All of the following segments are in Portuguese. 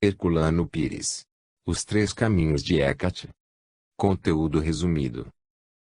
Herculano Pires. Os Três Caminhos de Hecate. Conteúdo resumido.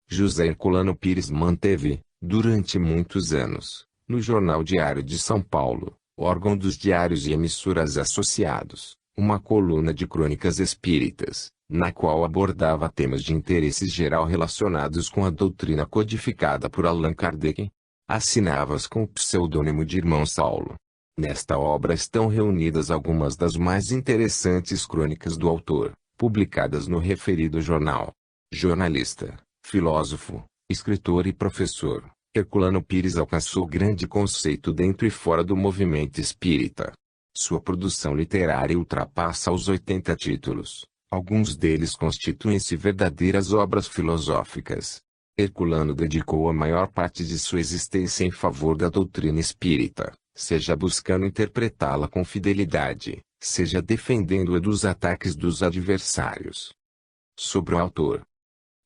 José Herculano Pires manteve, durante muitos anos, no Jornal Diário de São Paulo, órgão dos diários e emissoras associados, uma coluna de crônicas espíritas, na qual abordava temas de interesse geral relacionados com a doutrina codificada por Allan Kardec. Assinava-as com o pseudônimo de Irmão Saulo. Nesta obra estão reunidas algumas das mais interessantes crônicas do autor, publicadas no referido jornal. Jornalista, filósofo, escritor e professor, Herculano Pires alcançou grande conceito dentro e fora do movimento espírita. Sua produção literária ultrapassa os 80 títulos. Alguns deles constituem-se verdadeiras obras filosóficas. Herculano dedicou a maior parte de sua existência em favor da doutrina espírita, seja buscando interpretá-la com fidelidade, seja defendendo-a dos ataques dos adversários. Sobre o autor.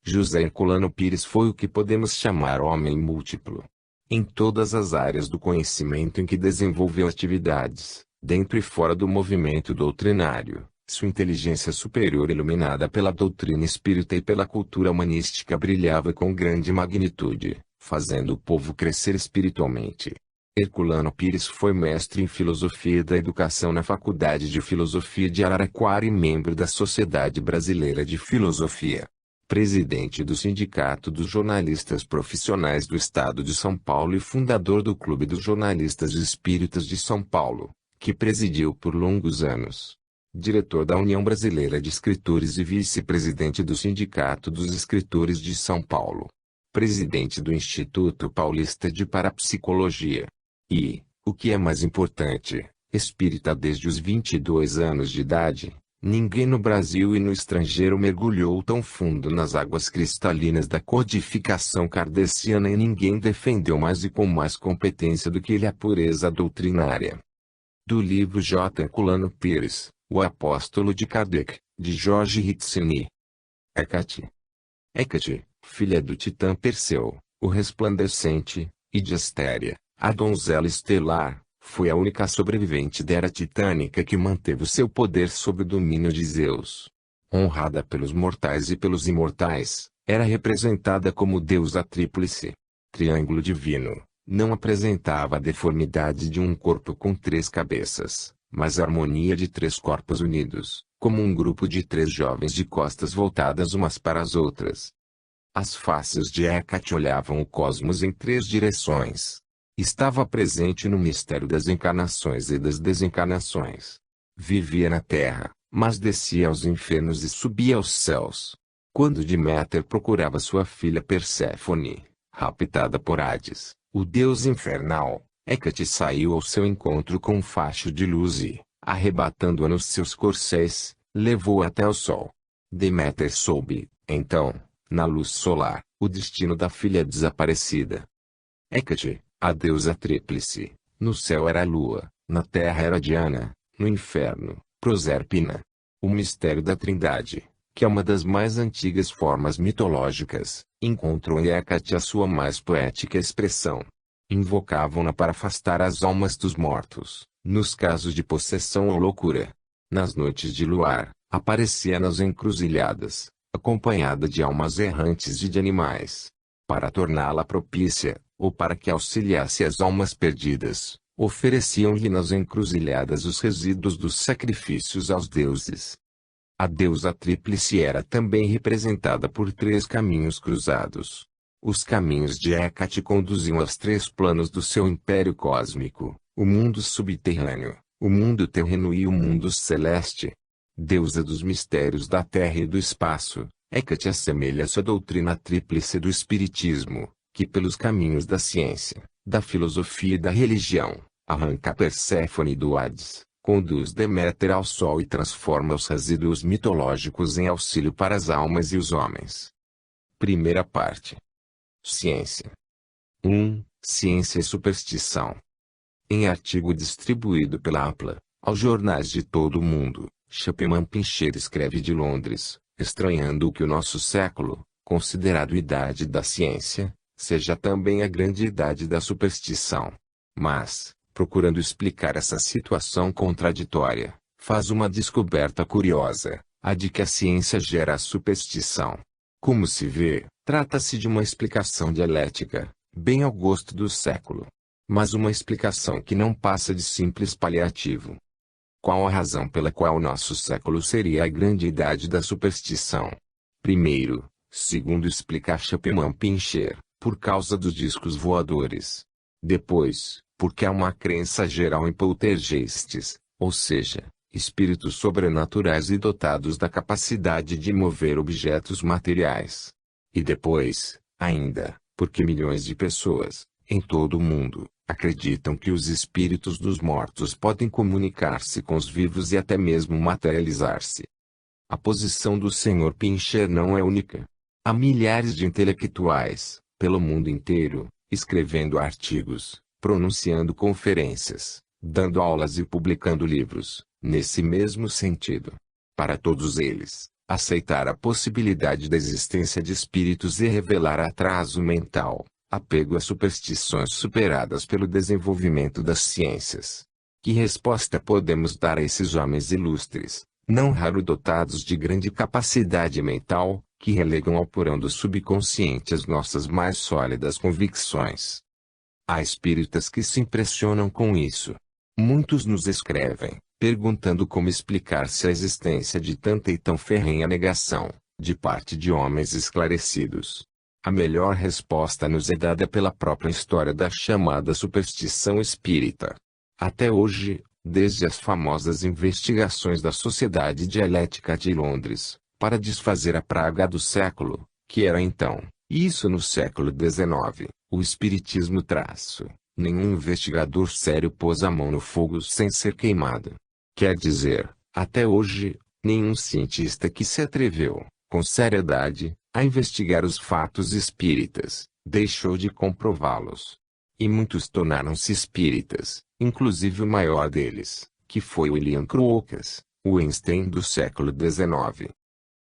José Herculano Pires foi o que podemos chamar homem múltiplo. Em todas as áreas do conhecimento em que desenvolveu atividades, dentro e fora do movimento doutrinário, sua inteligência superior iluminada pela doutrina espírita e pela cultura humanística brilhava com grande magnitude, fazendo o povo crescer espiritualmente. Herculano Pires foi mestre em Filosofia da Educação na Faculdade de Filosofia de Araraquara e membro da Sociedade Brasileira de Filosofia. Presidente do Sindicato dos Jornalistas Profissionais do Estado de São Paulo e fundador do Clube dos Jornalistas Espíritas de São Paulo, que presidiu por longos anos. Diretor da União Brasileira de Escritores e vice-presidente do Sindicato dos Escritores de São Paulo. Presidente do Instituto Paulista de Parapsicologia. E, o que é mais importante, espírita desde os 22 anos de idade. Ninguém no Brasil e no estrangeiro mergulhou tão fundo nas águas cristalinas da codificação kardeciana e ninguém defendeu mais e com mais competência do que ele a pureza doutrinária. Do livro J. Herculano Pires, O Apóstolo de Kardec, de Jorge Rizzini. Hecate. Hecate, filha do titã Perseu, o resplandecente, e de Astéria, a donzela estelar, foi a única sobrevivente da era titânica que manteve o seu poder sob o domínio de Zeus. Honrada pelos mortais e pelos imortais, era representada como deusa tríplice. Triângulo divino, não apresentava a deformidade de um corpo com 3 cabeças, mas a harmonia de 3 corpos unidos, como um grupo de 3 jovens de costas voltadas umas para as outras. As faces de Hecate olhavam o cosmos em 3 direções. Estava presente no mistério das encarnações e das desencarnações. Vivia na terra, mas descia aos infernos e subia aos céus. Quando Deméter procurava sua filha Perséfone, raptada por Hades, o deus infernal, Hecate saiu ao seu encontro com um facho de luz e, arrebatando-a nos seus corcéis, levou-a até o sol. Deméter soube, então, na luz solar, o destino da filha desaparecida. Hecate, a deusa tríplice, no céu era a lua, na terra era Diana, no inferno, Proserpina. O mistério da Trindade, que é uma das mais antigas formas mitológicas, encontrou em Hecate a sua mais poética expressão. Invocavam-na para afastar as almas dos mortos, nos casos de possessão ou loucura. Nas noites de luar, aparecia nas encruzilhadas, acompanhada de almas errantes e de animais. Para torná-la propícia, ou para que auxiliasse as almas perdidas, ofereciam-lhe nas encruzilhadas os resíduos dos sacrifícios aos deuses. A deusa tríplice era também representada por 3 caminhos cruzados. Os caminhos de Hecate conduziam aos 3 planos do seu império cósmico, o mundo subterrâneo, o mundo terreno e o mundo celeste. Deusa dos mistérios da terra e do espaço, Hecate assemelha-se à doutrina tríplice do espiritismo, que pelos caminhos da ciência, da filosofia e da religião, arranca Perséfone do Hades, conduz Deméter ao sol e transforma os resíduos mitológicos em auxílio para as almas e os homens. Primeira parte. Ciência. 1. Ciência e superstição. Em artigo distribuído pela APLA, aos jornais de todo o mundo, Chapman Pincher escreve de Londres, estranhando que o nosso século, considerado idade da ciência, seja também a grande idade da superstição. Mas, procurando explicar essa situação contraditória, faz uma descoberta curiosa, a de que a ciência gera a superstição. Como se vê, trata-se de uma explicação dialética, bem ao gosto do século. Mas uma explicação que não passa de simples paliativo. Qual a razão pela qual nosso século seria a grande idade da superstição? Primeiro, segundo explica Chapman Pincher, por causa dos discos voadores. Depois, porque há uma crença geral em poltergeists, ou seja, espíritos sobrenaturais e dotados da capacidade de mover objetos materiais. E depois, ainda, porque milhões de pessoas, em todo o mundo, acreditam que os espíritos dos mortos podem comunicar-se com os vivos e até mesmo materializar-se. A posição do Sr. Pincher não é única. Há milhares de intelectuais, pelo mundo inteiro, escrevendo artigos, pronunciando conferências, dando aulas e publicando livros, nesse mesmo sentido. Para todos eles, aceitar a possibilidade da existência de espíritos e revelar atraso mental, apego a superstições superadas pelo desenvolvimento das ciências. Que resposta podemos dar a esses homens ilustres, não raro dotados de grande capacidade mental, que relegam ao porão do subconsciente as nossas mais sólidas convicções? Há espíritas que se impressionam com isso. Muitos nos escrevem, perguntando como explicar-se a existência de tanta e tão ferrenha negação, de parte de homens esclarecidos. A melhor resposta nos é dada pela própria história da chamada superstição espírita. Até hoje, desde as famosas investigações da Sociedade Dialética de Londres, para desfazer a praga do século, que era então, isso no século XIX, o espiritismo nenhum investigador sério pôs a mão no fogo sem ser queimado. Quer dizer, até hoje, nenhum cientista que se atreveu, com seriedade, a investigar os fatos espíritas, deixou de comprová-los. E muitos tornaram-se espíritas, inclusive o maior deles, que foi William Crookes, o Einstein do século XIX.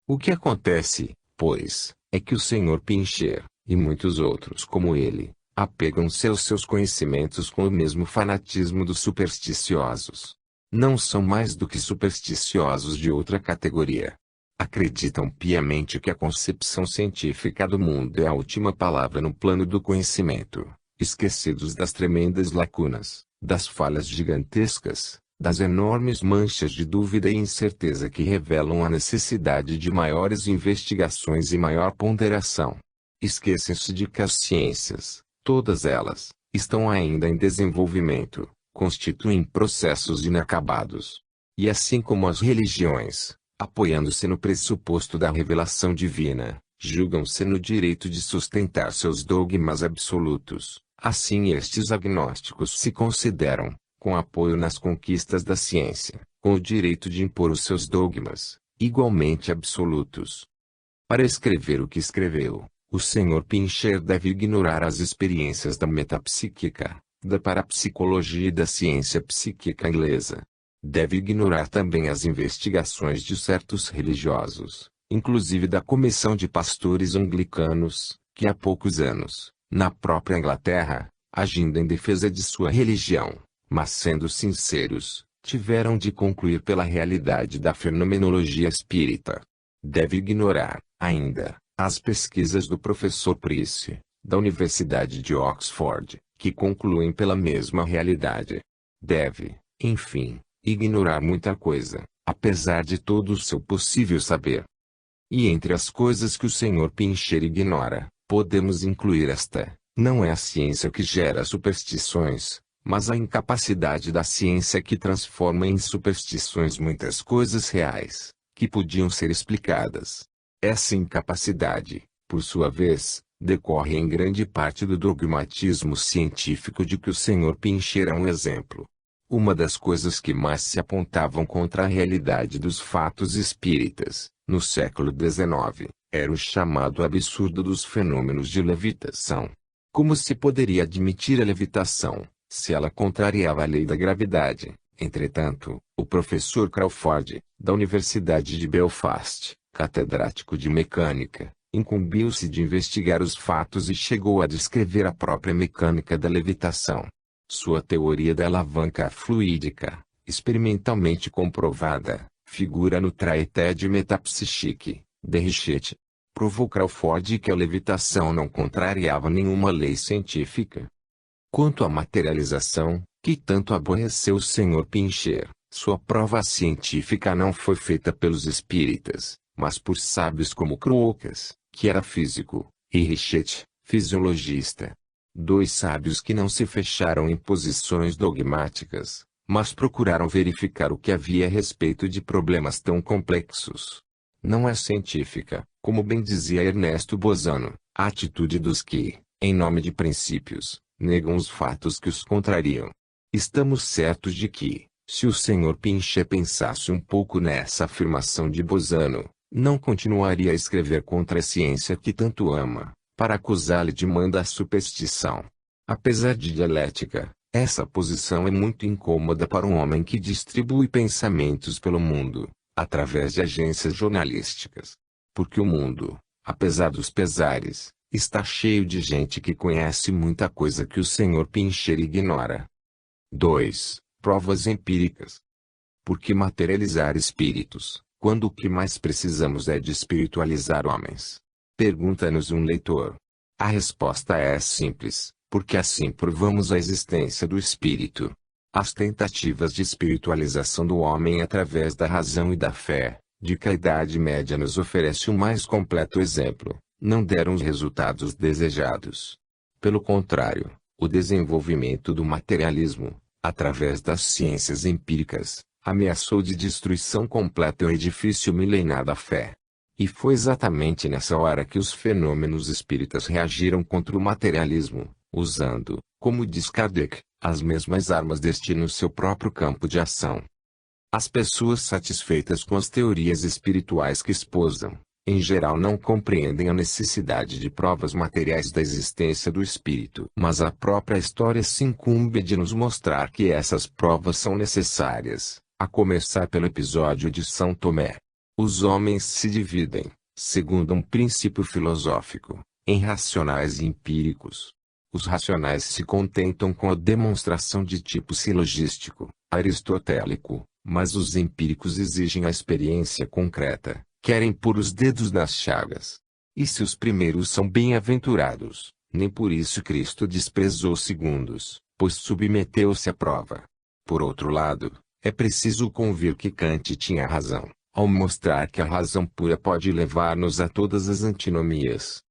O que acontece, pois, é que o Sr. Pincher, e muitos outros como ele, apegam-se aos seus conhecimentos com o mesmo fanatismo dos supersticiosos. Não são mais do que supersticiosos de outra categoria. Acreditam piamente que a concepção científica do mundo é a última palavra no plano do conhecimento, esquecidos das tremendas lacunas, das falhas gigantescas, das enormes manchas de dúvida e incerteza que revelam a necessidade de maiores investigações e maior ponderação. Esquecem-se de que as ciências, todas elas, estão ainda em desenvolvimento, constituem processos inacabados. E assim como as religiões, apoiando-se no pressuposto da revelação divina, julgam-se no direito de sustentar seus dogmas absolutos, assim estes agnósticos se consideram, com apoio nas conquistas da ciência, com o direito de impor os seus dogmas, igualmente absolutos. Para escrever o que escreveu, o Sr. Pincher deve ignorar as experiências da metapsíquica, da parapsicologia e da ciência psíquica inglesa. Deve ignorar também as investigações de certos religiosos, inclusive da Comissão de Pastores Anglicanos, que há poucos anos, na própria Inglaterra, agindo em defesa de sua religião, mas sendo sinceros, tiveram de concluir pela realidade da fenomenologia espírita. Deve ignorar, ainda, as pesquisas do professor Price, da Universidade de Oxford, que concluem pela mesma realidade. Deve, enfim, ignorar muita coisa, apesar de todo o seu possível saber. E entre as coisas que o Sr. Pincher ignora, podemos incluir esta: não é a ciência que gera superstições, mas a incapacidade da ciência que transforma em superstições muitas coisas reais, que podiam ser explicadas. Essa incapacidade, por sua vez, decorre em grande parte do dogmatismo científico de que o Sr. Pincher é um exemplo. Uma das coisas que mais se apontavam contra a realidade dos fatos espíritas, no século XIX, era o chamado absurdo dos fenômenos de levitação. Como se poderia admitir a levitação, se ela contrariava a lei da gravidade? Entretanto, o professor Crawford, da Universidade de Belfast, catedrático de mecânica, incumbiu-se de investigar os fatos e chegou a descrever a própria mecânica da levitação. Sua teoria da alavanca fluídica, experimentalmente comprovada, figura no Traité Metapsichique, de Richet. Provou Crawford que a levitação não contrariava nenhuma lei científica. Quanto à materialização, que tanto aborreceu o Sr. Pincher, sua prova científica não foi feita pelos espíritas, mas por sábios como Crookes, que era físico, e Richet, fisiologista. Dois sábios que não se fecharam em posições dogmáticas, mas procuraram verificar o que havia a respeito de problemas tão complexos. Não é científica, como bem dizia Ernesto Bozano, a atitude dos que, em nome de princípios, negam os fatos que os contrariam. Estamos certos de que, se o Sr. Pincher pensasse um pouco nessa afirmação de Bozano, não continuaria a escrever contra a ciência que tanto ama, para acusá-la de manda superstição. Apesar de dialética, essa posição é muito incômoda para um homem que distribui pensamentos pelo mundo, através de agências jornalísticas. Porque o mundo, apesar dos pesares, está cheio de gente que conhece muita coisa que o Sr. Pincher ignora. 2. Provas empíricas. Por que materializar espíritos, quando o que mais precisamos é de espiritualizar homens? Pergunta-nos um leitor. A resposta é simples, porque assim provamos a existência do espírito. As tentativas de espiritualização do homem através da razão e da fé, de que a Idade Média nos oferece o mais completo exemplo, não deram os resultados desejados. Pelo contrário, o desenvolvimento do materialismo, através das ciências empíricas, ameaçou de destruição completa o edifício milenar da fé. E foi exatamente nessa hora que os fenômenos espíritas reagiram contra o materialismo, usando, como diz Kardec, as mesmas armas destino seu próprio campo de ação. As pessoas satisfeitas com as teorias espirituais que esposam, em geral não compreendem a necessidade de provas materiais da existência do espírito. Mas a própria história se incumbe de nos mostrar que essas provas são necessárias, a começar pelo episódio de São Tomé. Os homens se dividem, segundo um princípio filosófico, em racionais e empíricos. Os racionais se contentam com a demonstração de tipo silogístico, aristotélico, mas os empíricos exigem a experiência concreta, querem pôr os dedos nas chagas. E se os primeiros são bem-aventurados, nem por isso Cristo desprezou os segundos, pois submeteu-se à prova. Por outro lado, é preciso convir que Kant tinha razão, ao mostrar que a razão pura pode levar-nos a todas as antinomias.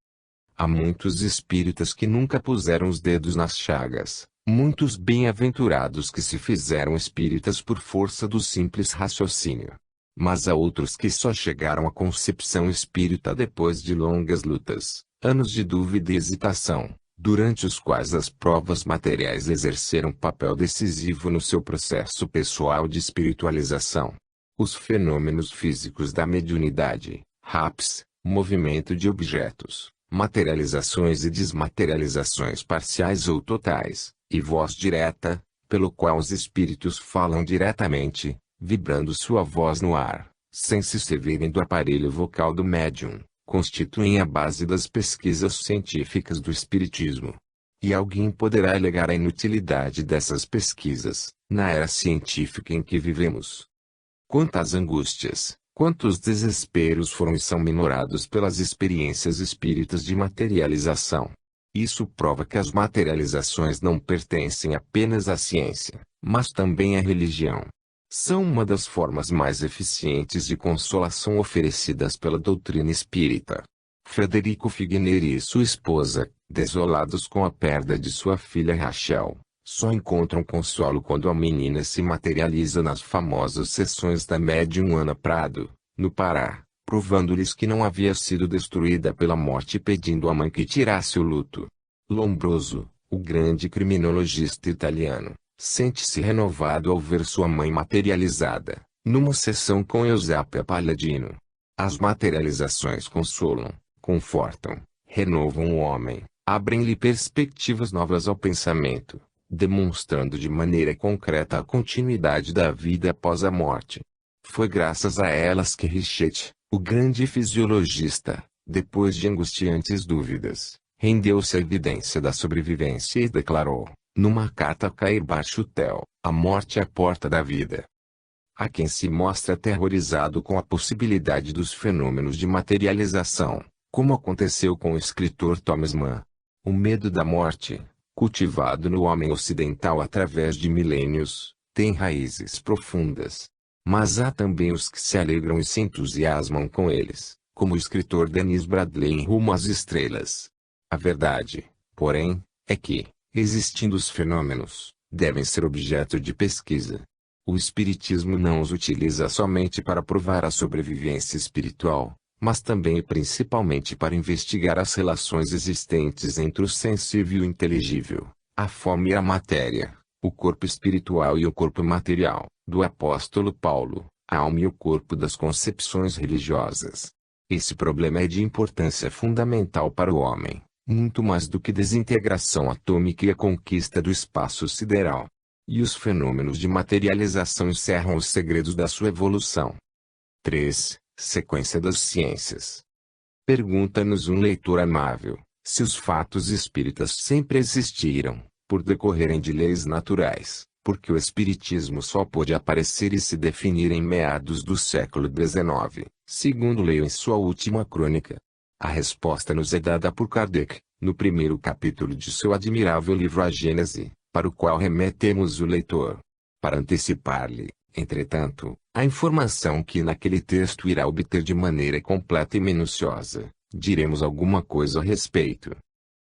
Há muitos espíritas que nunca puseram os dedos nas chagas, muitos bem-aventurados que se fizeram espíritas por força do simples raciocínio. Mas há outros que só chegaram à concepção espírita depois de longas lutas, anos de dúvida e hesitação, durante os quais as provas materiais exerceram papel decisivo no seu processo pessoal de espiritualização. Os fenômenos físicos da mediunidade, RAPS, movimento de objetos, materializações e desmaterializações parciais ou totais, e voz direta, pelo qual os espíritos falam diretamente, vibrando sua voz no ar, sem se servirem do aparelho vocal do médium, constituem a base das pesquisas científicas do espiritismo. E alguém poderá alegar a inutilidade dessas pesquisas, na era científica em que vivemos. Quantas angústias, quantos desesperos foram e são minorados pelas experiências espíritas de materialização. Isso prova que as materializações não pertencem apenas à ciência, mas também à religião. São uma das formas mais eficientes de consolação oferecidas pela doutrina espírita. Frederico Figner e sua esposa, desolados com a perda de sua filha Rachel, só encontram consolo quando a menina se materializa nas famosas sessões da médium Ana Prado, no Pará, provando-lhes que não havia sido destruída pela morte e pedindo à mãe que tirasse o luto. Lombroso, o grande criminologista italiano, sente-se renovado ao ver sua mãe materializada, numa sessão com Eusapia Palladino. As materializações consolam, confortam, renovam o homem, abrem-lhe perspectivas novas ao pensamento, demonstrando de maneira concreta a continuidade da vida após a morte. Foi graças a elas que Richet, o grande fisiologista, depois de angustiantes dúvidas, rendeu-se à evidência da sobrevivência e declarou: Numa carta a Cair Bachutel, a morte é a porta da vida. Há quem se mostra aterrorizado com a possibilidade dos fenômenos de materialização, como aconteceu com o escritor Thomas Mann. O medo da morte, cultivado no homem ocidental através de milênios, tem raízes profundas. Mas há também os que se alegram e se entusiasmam com eles, como o escritor Dennis Bradley em Rumo às Estrelas. A verdade, porém, é que, existindo os fenômenos, devem ser objeto de pesquisa. O Espiritismo não os utiliza somente para provar a sobrevivência espiritual, mas também e principalmente para investigar as relações existentes entre o sensível e o inteligível, a forma e a matéria, o corpo espiritual e o corpo material, do apóstolo Paulo, a alma e o corpo das concepções religiosas. Esse problema é de importância fundamental para o homem, muito mais do que desintegração atômica e a conquista do espaço sideral. E os fenômenos de materialização encerram os segredos da sua evolução. 3. Sequência das ciências. Pergunta-nos um leitor amável, se os fatos espíritas sempre existiram, por decorrerem de leis naturais, porque o espiritismo só pôde aparecer e se definir em meados do século XIX, segundo leio em sua última crônica. A resposta nos é dada por Kardec, no primeiro capítulo de seu admirável livro A Gênese, para o qual remetemos o leitor. Para antecipar-lhe, entretanto, a informação que naquele texto irá obter de maneira completa e minuciosa, diremos alguma coisa a respeito.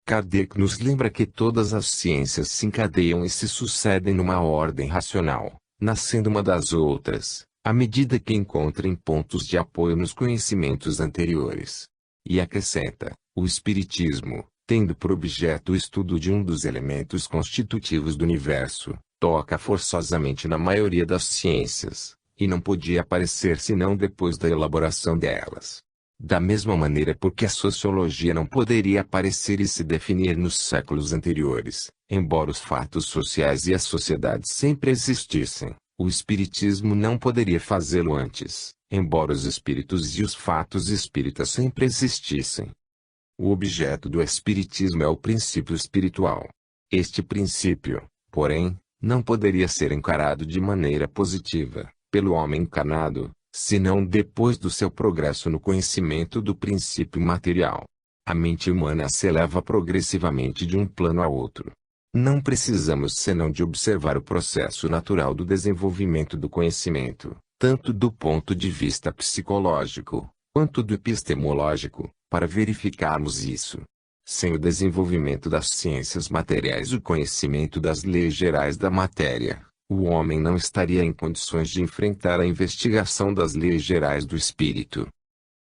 Kardec nos lembra que todas as ciências se encadeiam e se sucedem numa ordem racional, nascendo uma das outras, à medida que encontrem pontos de apoio nos conhecimentos anteriores. E acrescenta, o Espiritismo, tendo por objeto o estudo de um dos elementos constitutivos do universo, toca forçosamente na maioria das ciências, e não podia aparecer senão depois da elaboração delas. Da mesma maneira porque a sociologia não poderia aparecer e se definir nos séculos anteriores, embora os fatos sociais e as sociedades sempre existissem, o espiritismo não poderia fazê-lo antes, embora os espíritos e os fatos espíritas sempre existissem. O objeto do espiritismo é o princípio espiritual. Este princípio, porém, não poderia ser encarado de maneira positiva, pelo homem encarnado, senão depois do seu progresso no conhecimento do princípio material. A mente humana se eleva progressivamente de um plano a outro. Não precisamos senão de observar o processo natural do desenvolvimento do conhecimento, tanto do ponto de vista psicológico, quanto do epistemológico, para verificarmos isso. Sem o desenvolvimento das ciências materiais e o conhecimento das leis gerais da matéria, o homem não estaria em condições de enfrentar a investigação das leis gerais do espírito.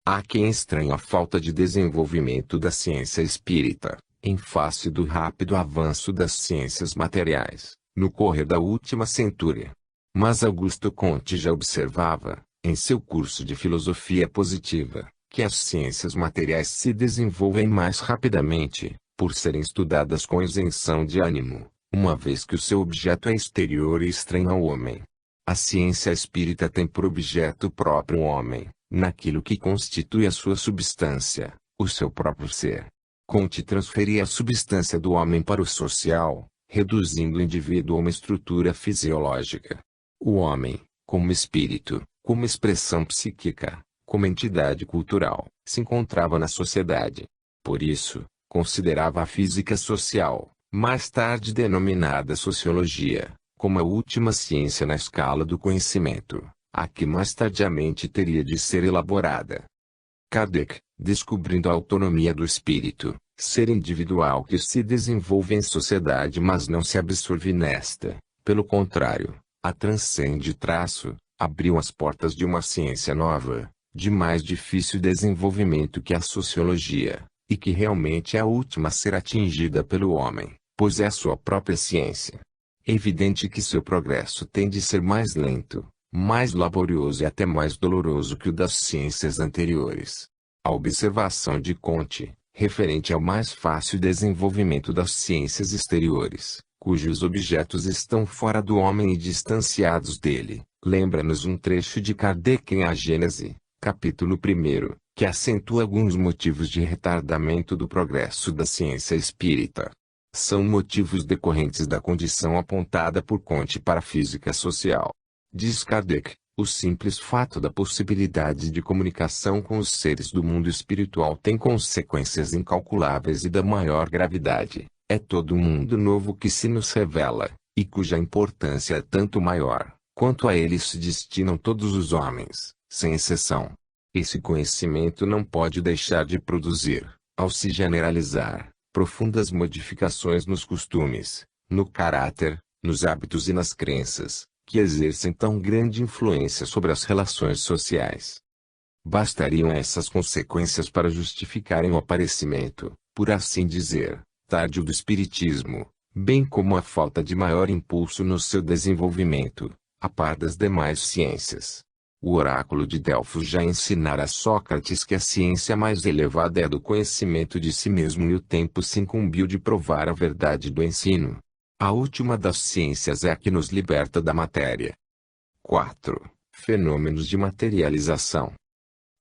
Há quem estranhe a falta de desenvolvimento da ciência espírita, em face do rápido avanço das ciências materiais, no correr da última centúria. Mas Augusto Comte já observava, em seu curso de filosofia positiva, que as ciências materiais se desenvolvem mais rapidamente, por serem estudadas com isenção de ânimo, uma vez que o seu objeto é exterior e estranho ao homem. A ciência espírita tem por objeto próprio o homem, naquilo que constitui a sua substância, o seu próprio ser. Comte transferia a substância do homem para o social, reduzindo o indivíduo a uma estrutura fisiológica. O homem, como espírito, como expressão psíquica, como entidade cultural, se encontrava na sociedade. Por isso, considerava a física social, mais tarde denominada sociologia, como a última ciência na escala do conhecimento, a que mais tardiamente teria de ser elaborada. Kardec, descobrindo a autonomia do espírito, ser individual que se desenvolve em sociedade mas não se absorve nesta, pelo contrário, a transcende abriu as portas de uma ciência nova, de mais difícil desenvolvimento que a sociologia, e que realmente é a última a ser atingida pelo homem, pois é a sua própria ciência. É evidente que seu progresso tem de ser mais lento, mais laborioso e até mais doloroso que o das ciências anteriores. A observação de Comte, referente ao mais fácil desenvolvimento das ciências exteriores, cujos objetos estão fora do homem e distanciados dele, lembra-nos um trecho de Kardec em A Gênese, capítulo 1, que acentua alguns motivos de retardamento do progresso da ciência espírita. São motivos decorrentes da condição apontada por Comte para a física social. Diz Kardec, o simples fato da possibilidade de comunicação com os seres do mundo espiritual tem consequências incalculáveis e da maior gravidade. É todo um mundo novo que se nos revela, e cuja importância é tanto maior, quanto a ele se destinam todos os homens, sem exceção. Esse conhecimento não pode deixar de produzir, ao se generalizar, profundas modificações nos costumes, no caráter, nos hábitos e nas crenças, que exercem tão grande influência sobre as relações sociais. Bastariam essas consequências para justificarem o aparecimento, por assim dizer, tardio do espiritismo, bem como a falta de maior impulso no seu desenvolvimento, a par das demais ciências. O oráculo de Delfos já ensinara a Sócrates que a ciência mais elevada é a do conhecimento de si mesmo e o tempo se incumbiu de provar a verdade do ensino. A última das ciências é a que nos liberta da matéria. 4. Fenômenos de materialização.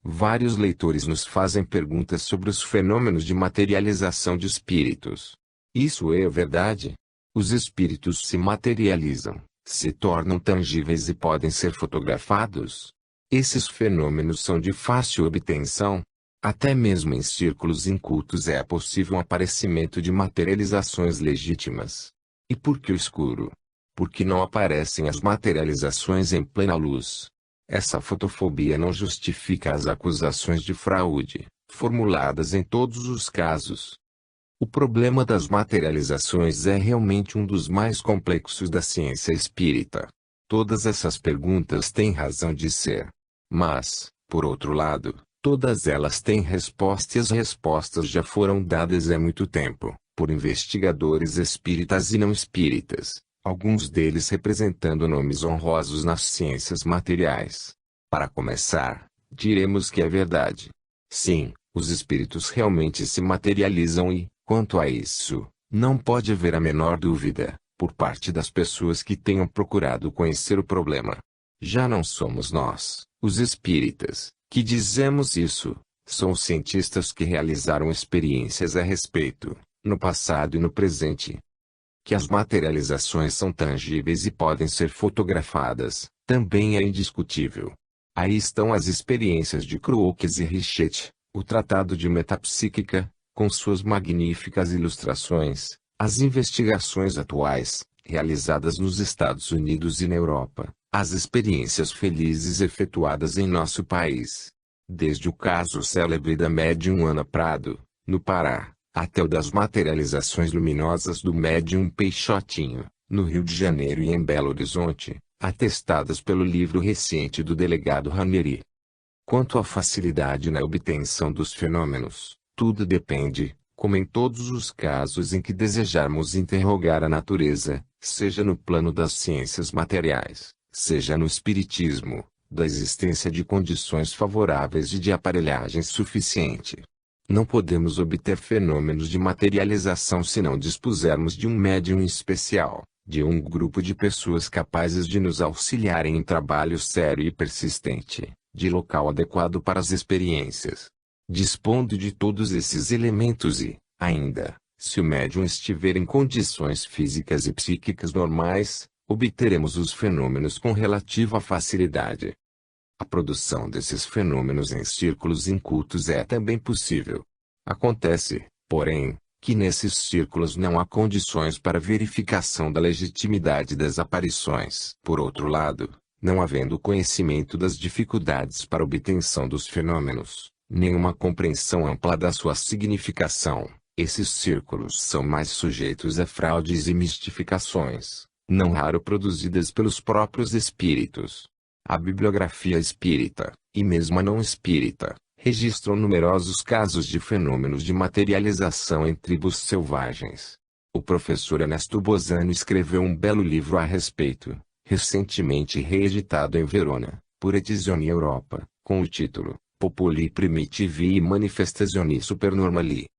Vários leitores nos fazem perguntas sobre os fenômenos de materialização de espíritos. Isso é verdade? Os espíritos se materializam, se tornam tangíveis e podem ser fotografados? Esses fenômenos são de fácil obtenção? Até mesmo em círculos incultos é possível o aparecimento de materializações legítimas. E por que o escuro? Porque não aparecem as materializações em plena luz. Essa fotofobia não justifica as acusações de fraude, formuladas em todos os casos. O problema das materializações é realmente um dos mais complexos da ciência espírita. Todas essas perguntas têm razão de ser. Mas, por outro lado, todas elas têm resposta e as respostas já foram dadas há muito tempo, por investigadores espíritas e não espíritas, alguns deles representando nomes honrosos nas ciências materiais. Para começar, diremos que é verdade. Sim, os espíritos realmente se materializam e, quanto a isso, não pode haver a menor dúvida, por parte das pessoas que tenham procurado conhecer o problema. Já não somos nós, os espíritas, que dizemos isso, são os cientistas que realizaram experiências a respeito, no passado e no presente. Que as materializações são tangíveis e podem ser fotografadas, também é indiscutível. Aí estão as experiências de Crookes e Richet, o Tratado de Metapsíquica, com suas magníficas ilustrações, as investigações atuais, realizadas nos Estados Unidos e na Europa, as experiências felizes efetuadas em nosso país. Desde o caso célebre da médium Ana Prado, no Pará, até o das materializações luminosas do médium Peixotinho, no Rio de Janeiro e em Belo Horizonte, atestadas pelo livro recente do delegado Ranieri. Quanto à facilidade na obtenção dos fenômenos, tudo depende, como em todos os casos em que desejarmos interrogar a natureza, seja no plano das ciências materiais, seja no espiritismo, da existência de condições favoráveis e de aparelhagem suficiente. Não podemos obter fenômenos de materialização se não dispusermos de um médium especial, de um grupo de pessoas capazes de nos auxiliarem em trabalho sério e persistente, de local adequado para as experiências. Dispondo de todos esses elementos e, ainda, se o médium estiver em condições físicas e psíquicas normais, obteremos os fenômenos com relativa facilidade. A produção desses fenômenos em círculos incultos é também possível. Acontece, porém, que nesses círculos não há condições para verificação da legitimidade das aparições. Por outro lado, não havendo conhecimento das dificuldades para obtenção dos fenômenos, nenhuma compreensão ampla da sua significação, esses círculos são mais sujeitos a fraudes e mistificações, não raro produzidas pelos próprios espíritos. A bibliografia espírita, e mesmo a não espírita, registram numerosos casos de fenômenos de materialização em tribos selvagens. O professor Ernesto Bozano escreveu um belo livro a respeito, recentemente reeditado em Verona, por Edizioni Europa, com o título Populi Primitivi e Manifestazioni Supernormali.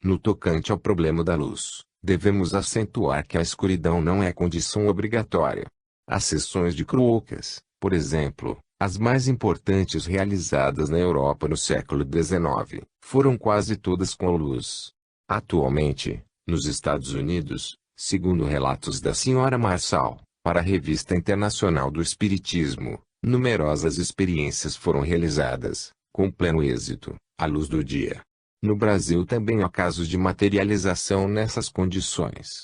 No tocante ao problema da luz, devemos acentuar que a escuridão não é condição obrigatória. As sessões de Crookes, por exemplo, as mais importantes realizadas na Europa no século XIX, foram quase todas com luz. Atualmente, Nos Estados Unidos, segundo relatos da Sra. Marshall, para a Revista Internacional do Espiritismo, numerosas experiências foram realizadas, com pleno êxito, à luz do dia. No Brasil também há casos de materialização nessas condições.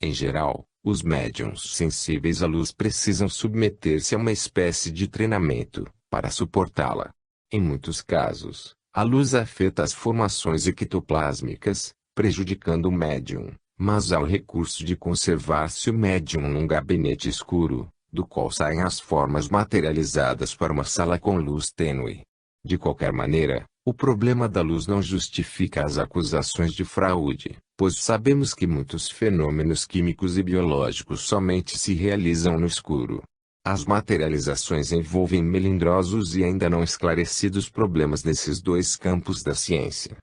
Em geral, os médiuns sensíveis à luz precisam submeter-se a uma espécie de treinamento, para suportá-la. Em muitos casos, a luz afeta as formações ectoplásmicas, prejudicando o médium, mas há o recurso de conservar-se o médium num gabinete escuro, do qual saem as formas materializadas para uma sala com luz tênue. De qualquer maneira, o problema da luz não justifica as acusações de fraude, pois sabemos que muitos fenômenos químicos e biológicos somente se realizam no escuro. As materializações envolvem melindrosos e ainda não esclarecidos problemas nesses dois campos da ciência.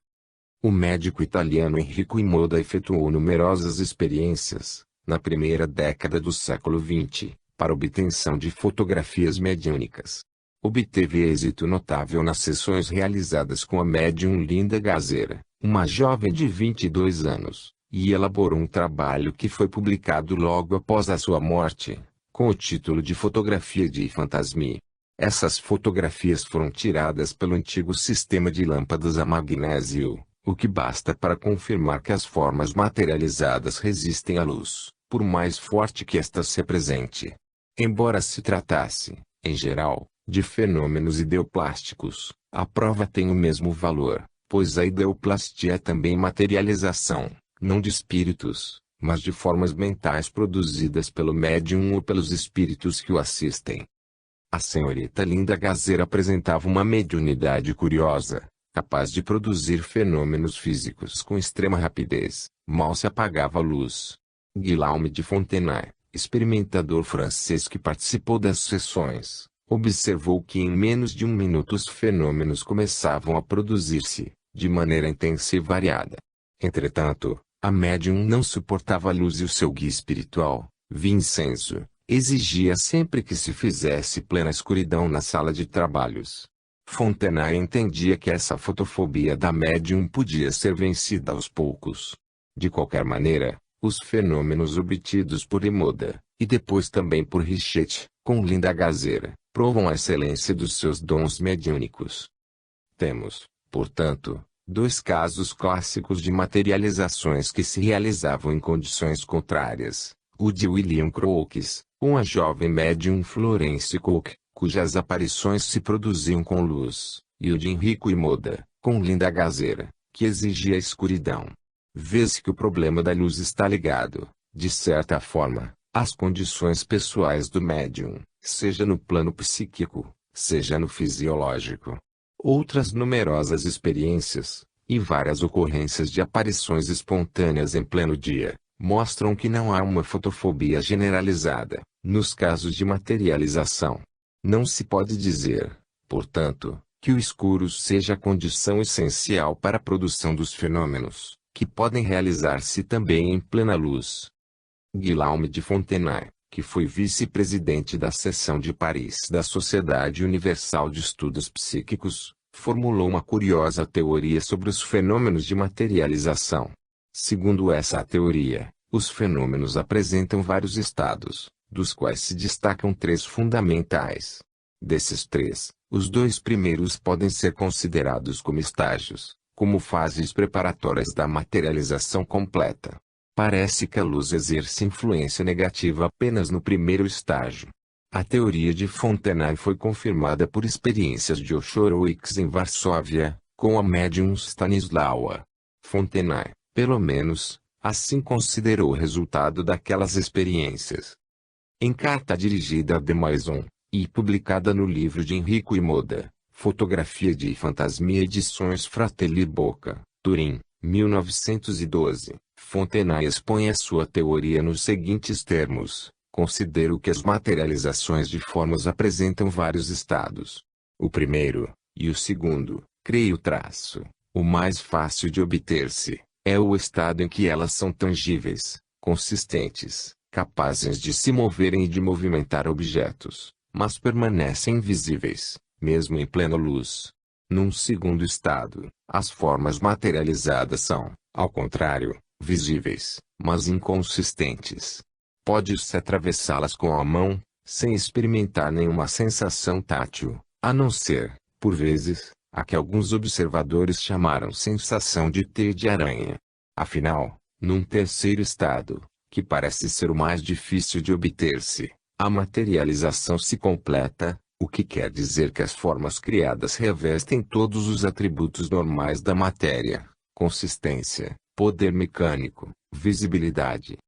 O médico italiano Enrico Imoda efetuou numerosas experiências, na primeira década do século XX, para obtenção de fotografias mediúnicas. Obteve êxito notável nas sessões realizadas com a médium Linda Gazera, uma jovem de 22 anos, e elaborou um trabalho que foi publicado logo após a sua morte, com o título de Fotografia de Fantasmi. Essas fotografias foram tiradas pelo antigo sistema de lâmpadas a magnésio, o que basta para confirmar que as formas materializadas resistem à luz, por mais forte que esta se apresente. Embora se tratasse, em geral, de fenômenos ideoplásticos, a prova tem o mesmo valor, pois a ideoplastia é também materialização, não de espíritos, mas de formas mentais produzidas pelo médium ou pelos espíritos que o assistem. A senhorita Linda Gazera apresentava uma mediunidade curiosa, capaz de produzir fenômenos físicos com extrema rapidez, mal se apagava a luz. Guillaume de Fontenay, experimentador francês que participou das sessões, observou que em menos de um minuto os fenômenos começavam a produzir-se, de maneira intensa e variada. Entretanto, a médium não suportava a luz e o seu guia espiritual, Vincenzo, exigia sempre que se fizesse plena escuridão na sala de trabalhos. Fontenay entendia que essa fotofobia da médium podia ser vencida aos poucos. De qualquer maneira, os fenômenos obtidos por Imoda, e depois também por Richet, com Linda Gazera, provam a excelência dos seus dons mediúnicos. Temos, portanto, dois casos clássicos de materializações que se realizavam em condições contrárias: o de William Crookes, com a jovem médium Florence Cook, cujas aparições se produziam com luz, e o de Enrico Imoda, com Linda Gazera, que exigia escuridão. Vê-se que o problema da luz está ligado, de certa forma, às condições pessoais do médium, seja no plano psíquico, seja no fisiológico. Outras numerosas experiências, e várias ocorrências de aparições espontâneas em pleno dia, mostram que não há uma fotofobia generalizada, nos casos de materialização. Não se pode dizer, portanto, que o escuro seja a condição essencial para a produção dos fenômenos, que podem realizar-se também em plena luz. Guillaume de Fontenay, que foi vice-presidente da seção de Paris da Sociedade Universal de Estudos Psíquicos, formulou uma curiosa teoria sobre os fenômenos de materialização. Segundo essa teoria, os fenômenos apresentam vários estados, dos quais se destacam três fundamentais. Desses três, os dois primeiros podem ser considerados como estágios, como fases preparatórias da materialização completa. Parece que a luz exerce influência negativa apenas no primeiro estágio. A teoria de Fontenay foi confirmada por experiências de Oshorowicz em Varsóvia, com a médium Stanislawa. Fontenay, pelo menos, assim considerou o resultado daquelas experiências. Em carta dirigida a de Maison, e publicada no livro de Enrico Imoda, Fotografia de Fantasmia Edições Fratelli Bocca, Turim, 1912, Fontenay expõe a sua teoria nos seguintes termos: considero que as materializações de formas apresentam vários estados. O primeiro, e o segundo, creio o mais fácil de obter-se, é o estado em que elas são tangíveis, consistentes, capazes de se moverem e de movimentar objetos, mas permanecem invisíveis, mesmo em plena luz. Num segundo estado, as formas materializadas são, ao contrário, visíveis, mas inconsistentes. Pode-se atravessá-las com a mão, sem experimentar nenhuma sensação tátil, a não ser, por vezes, a que alguns observadores chamaram sensação de teia de aranha. Afinal, num terceiro estado, que parece ser o mais difícil de obter-se, a materialização se completa, o que quer dizer que as formas criadas revestem todos os atributos normais da matéria: consistência, poder mecânico, visibilidade.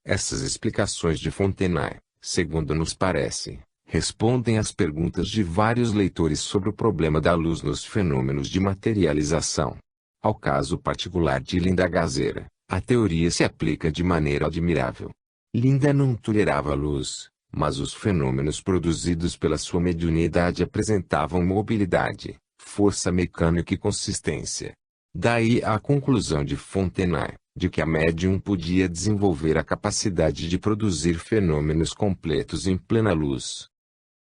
Essas explicações de Fontenay, segundo nos parece, respondem às perguntas de vários leitores sobre o problema da luz nos fenômenos de materialização. Ao caso particular de Linda Gazera, a teoria se aplica de maneira admirável. Linda não tolerava a luz, mas os fenômenos produzidos pela sua mediunidade apresentavam mobilidade, força mecânica e consistência. Daí a conclusão de Fontenay, de que a médium podia desenvolver a capacidade de produzir fenômenos completos em plena luz.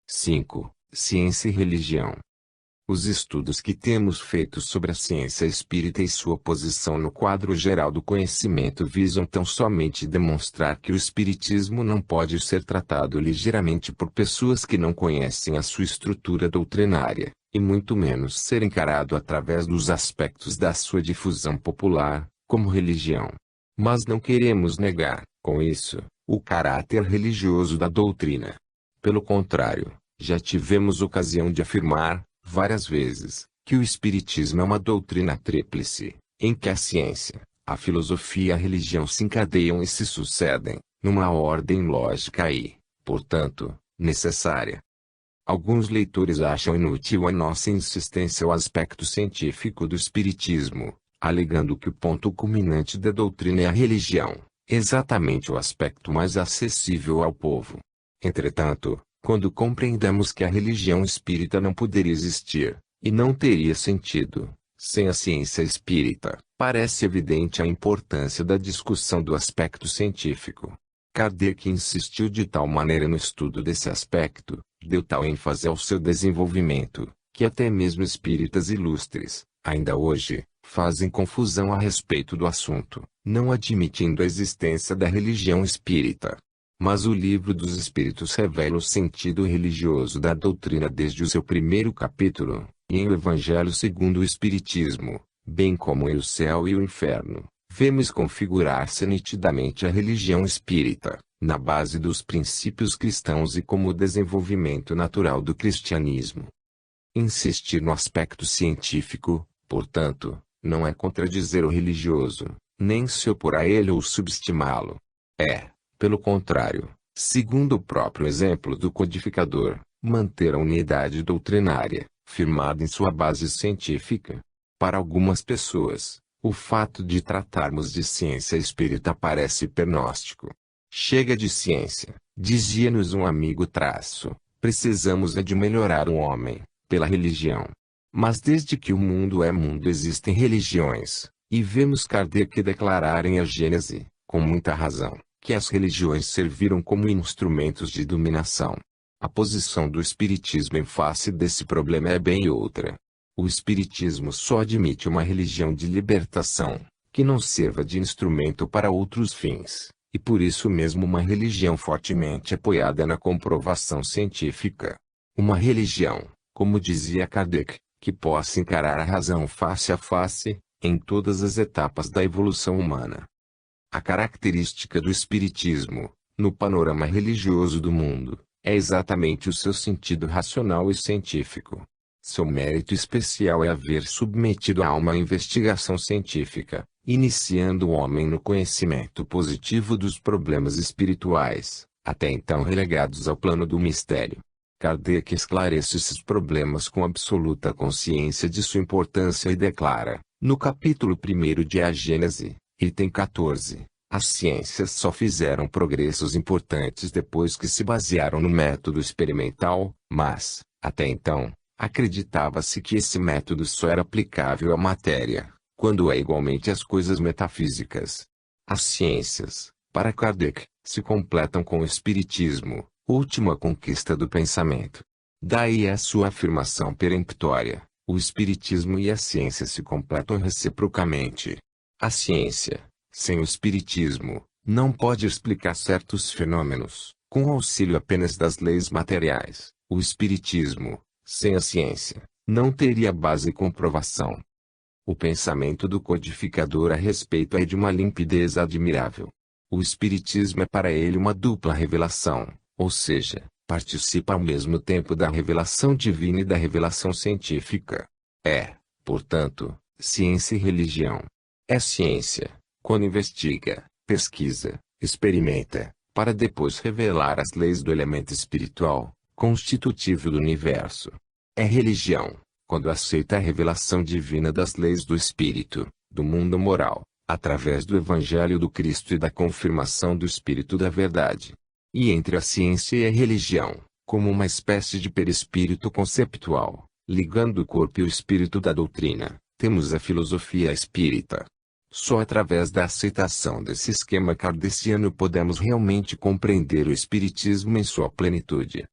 5. Ciência e religião. Os estudos que temos feito sobre a ciência espírita e sua posição no quadro geral do conhecimento visam tão somente demonstrar que o espiritismo não pode ser tratado ligeiramente por pessoas que não conhecem a sua estrutura doutrinária, e muito menos ser encarado através dos aspectos da sua difusão popular, como religião. Mas não queremos negar, com isso, o caráter religioso da doutrina. Pelo contrário, já tivemos ocasião de afirmar, várias vezes, que o Espiritismo é uma doutrina tríplice, em que a ciência, a filosofia e a religião se encadeiam e se sucedem, numa ordem lógica e, portanto, necessária. Alguns leitores acham inútil a nossa insistência ao aspecto científico do Espiritismo, alegando que o ponto culminante da doutrina é a religião, exatamente o aspecto mais acessível ao povo. Entretanto, quando compreendemos que a religião espírita não poderia existir, e não teria sentido, sem a ciência espírita, parece evidente a importância da discussão do aspecto científico. Kardec insistiu de tal maneira no estudo desse aspecto, deu tal ênfase ao seu desenvolvimento, que até mesmo espíritas ilustres, ainda hoje, fazem confusão a respeito do assunto, não admitindo a existência da religião espírita. Mas o Livro dos Espíritos revela o sentido religioso da doutrina desde o seu primeiro capítulo, e em O Evangelho segundo o Espiritismo, bem como em O Céu e o Inferno, vemos configurar-se nitidamente a religião espírita, na base dos princípios cristãos e como desenvolvimento natural do cristianismo. Insistir no aspecto científico, portanto, não é contradizer o religioso, nem se opor a ele ou subestimá-lo. É, pelo contrário, segundo o próprio exemplo do codificador, manter a unidade doutrinária, firmada em sua base científica. Para algumas pessoas, o fato de tratarmos de ciência espírita parece pernóstico. Chega de ciência, dizia-nos um amigo traço, precisamos é de melhorar o homem, pela religião. Mas desde que o mundo é mundo existem religiões, e vemos Kardec declarar em A Gênese, com muita razão, que as religiões serviram como instrumentos de dominação. A posição do Espiritismo em face desse problema é bem outra. O Espiritismo só admite uma religião de libertação, que não sirva de instrumento para outros fins, e por isso mesmo uma religião fortemente apoiada na comprovação científica. Uma religião, como dizia Kardec, que possa encarar a razão face a face, em todas as etapas da evolução humana. A característica do Espiritismo, no panorama religioso do mundo, é exatamente o seu sentido racional e científico. Seu mérito especial é haver submetido a alma à investigação científica, iniciando o homem no conhecimento positivo dos problemas espirituais, até então relegados ao plano do mistério. Kardec esclarece esses problemas com absoluta consciência de sua importância e declara, no capítulo 1 de A Gênese, item 14, as ciências só fizeram progressos importantes depois que se basearam no método experimental, mas, até então, acreditava-se que esse método só era aplicável à matéria, quando é igualmente às coisas metafísicas. As ciências, para Kardec, se completam com o Espiritismo, última conquista do pensamento. Daí a sua afirmação peremptória, o Espiritismo e a ciência se completam reciprocamente. A ciência, Sem o espiritismo, não pode explicar certos fenômenos, com auxílio apenas das leis materiais. O espiritismo, sem a ciência, não teria base e comprovação. O pensamento do codificador a respeito é de uma limpidez admirável. O espiritismo é para ele uma dupla revelação, ou seja, participa ao mesmo tempo da revelação divina e da revelação científica. É, portanto, ciência e religião. É ciência, quando investiga, pesquisa, experimenta, para depois revelar as leis do elemento espiritual, constitutivo do universo. É religião, quando aceita a revelação divina das leis do espírito, do mundo moral, através do Evangelho do Cristo e da confirmação do Espírito da Verdade. E entre a ciência e a religião, como uma espécie de perispírito conceptual, ligando o corpo e o espírito da doutrina, temos a filosofia espírita. Só através da aceitação desse esquema kardeciano podemos realmente compreender o espiritismo em sua plenitude.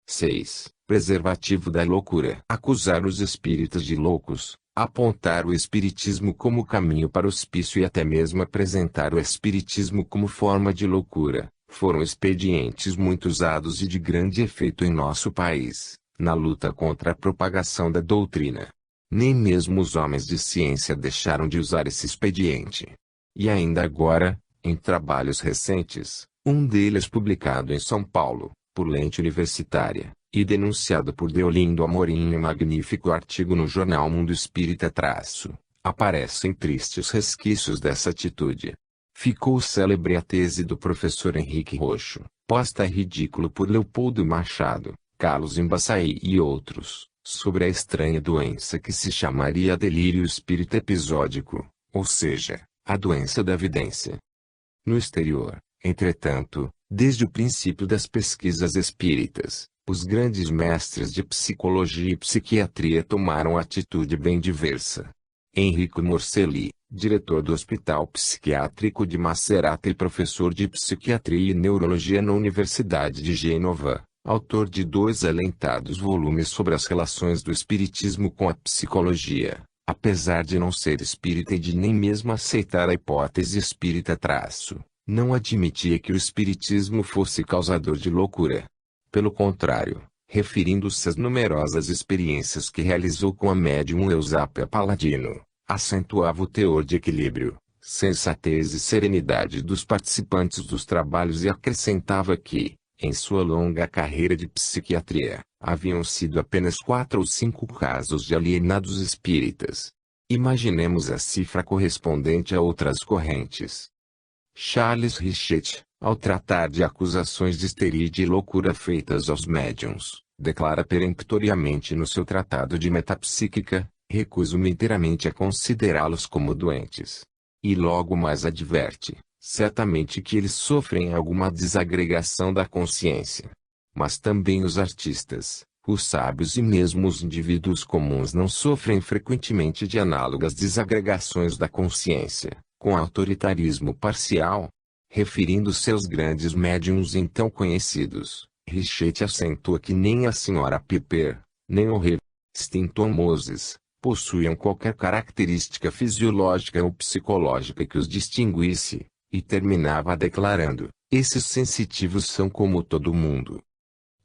6. Preservativo da loucura. Acusar os espíritas de loucos, apontar o espiritismo como caminho para o hospício e até mesmo apresentar o espiritismo como forma de loucura, foram expedientes muito usados e de grande efeito em nosso país, na luta contra a propagação da doutrina. Nem mesmo os homens de ciência deixaram de usar esse expediente. E ainda agora, em trabalhos recentes, um deles publicado em São Paulo, por Lente Universitária, e denunciado por Deolindo Amorim em magnífico artigo no jornal Mundo Espírita aparecem tristes resquícios dessa atitude. Ficou célebre a tese do professor Henrique Roxo, posta a ridículo por Leopoldo Machado, Carlos Embaçaí e outros, sobre a estranha doença que se chamaria delírio espírita episódico, ou seja, a doença da vidência. No exterior, entretanto, desde o princípio das pesquisas espíritas, os grandes mestres de psicologia e psiquiatria tomaram atitude bem diversa. Enrico Morcelli, diretor do Hospital Psiquiátrico de Macerata e professor de psiquiatria e neurologia na Universidade de Gênova, autor de 2 alentados volumes sobre as relações do espiritismo com a psicologia, apesar de não ser espírita e de nem mesmo aceitar a hipótese espírita não admitia que o espiritismo fosse causador de loucura. Pelo contrário, referindo-se às numerosas experiências que realizou com a médium Eusápia Paladino, acentuava o teor de equilíbrio, sensatez e serenidade dos participantes dos trabalhos e acrescentava que, em sua longa carreira de psiquiatria, haviam sido apenas 4 ou 5 casos de alienados espíritas. Imaginemos a cifra correspondente a outras correntes. Charles Richet, ao tratar de acusações de histeria e de loucura feitas aos médiuns, declara peremptoriamente no seu tratado de metapsíquica: recuso-me inteiramente a considerá-los como doentes. E logo mais adverte, certamente que eles sofrem alguma desagregação da consciência. Mas também os artistas, os sábios e mesmo os indivíduos comuns não sofrem frequentemente de análogas desagregações da consciência, com autoritarismo parcial. Referindo-se aos grandes médiuns então conhecidos, Richet acentua que nem a Sra. Piper, nem o Rev. Stinton Moses, possuíam qualquer característica fisiológica ou psicológica que os distinguisse, e terminava declarando: esses sensitivos são como todo mundo.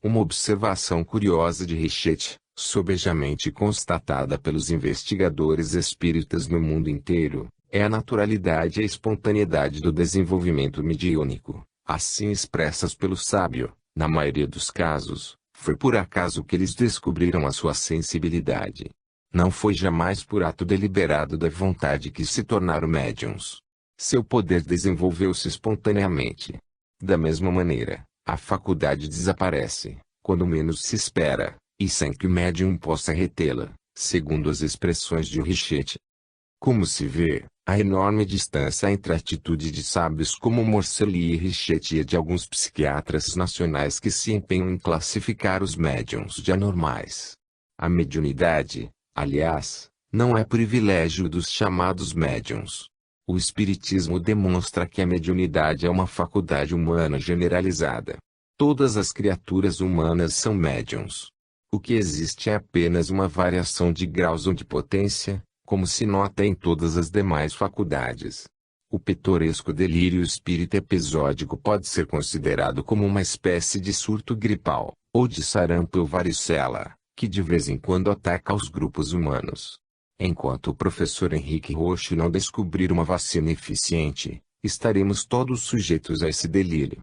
Uma observação curiosa de Richet, sobejamente constatada pelos investigadores espíritas no mundo inteiro, é a naturalidade e a espontaneidade do desenvolvimento mediúnico, assim expressas pelo sábio. Na maioria dos casos, foi por acaso que eles descobriram a sua sensibilidade. Não foi jamais por ato deliberado da vontade que se tornaram médiuns. Seu poder desenvolveu-se espontaneamente. Da mesma maneira, a faculdade desaparece, quando menos se espera, e sem que o médium possa retê-la, segundo as expressões de Richet. Como se vê, a enorme distância entre a atitude de sábios como Morcelli e Richet e de alguns psiquiatras nacionais que se empenham em classificar os médiuns de anormais. A mediunidade, aliás, não é privilégio dos chamados médiuns. O espiritismo demonstra que a mediunidade é uma faculdade humana generalizada. Todas as criaturas humanas são médiuns. O que existe é apenas uma variação de graus ou de potência, como se nota em todas as demais faculdades. O pitoresco delírio espírita episódico pode ser considerado como uma espécie de surto gripal, ou de sarampo ou varicela, que de vez em quando ataca os grupos humanos. Enquanto o professor Henrique Roche não descobrir uma vacina eficiente, estaremos todos sujeitos a esse delírio.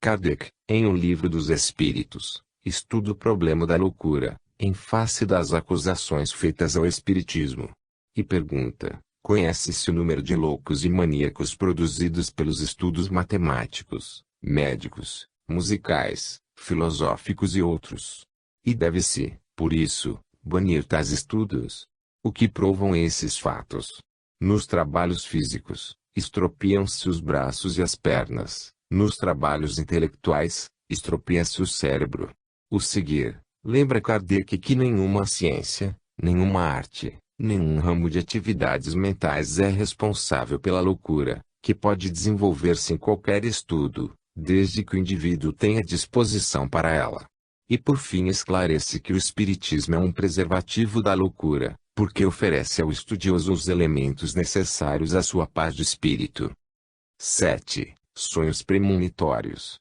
Kardec, em O Livro dos Espíritos, estuda o problema da loucura, em face das acusações feitas ao espiritismo. E pergunta: conhece-se o número de loucos e maníacos produzidos pelos estudos matemáticos, médicos, musicais, filosóficos e outros? E deve-se, por isso, banir tais estudos? O que provam esses fatos? Nos trabalhos físicos, estropiam-se os braços e as pernas; nos trabalhos intelectuais, estropia-se o cérebro. O seguir, lembra Kardec que nenhuma ciência, nenhuma arte, nenhum ramo de atividades mentais é responsável pela loucura, que pode desenvolver-se em qualquer estudo, desde que o indivíduo tenha disposição para ela. E por fim esclarece que o espiritismo é um preservativo da loucura, porque oferece ao estudioso os elementos necessários à sua paz de espírito. 7. Sonhos premonitórios.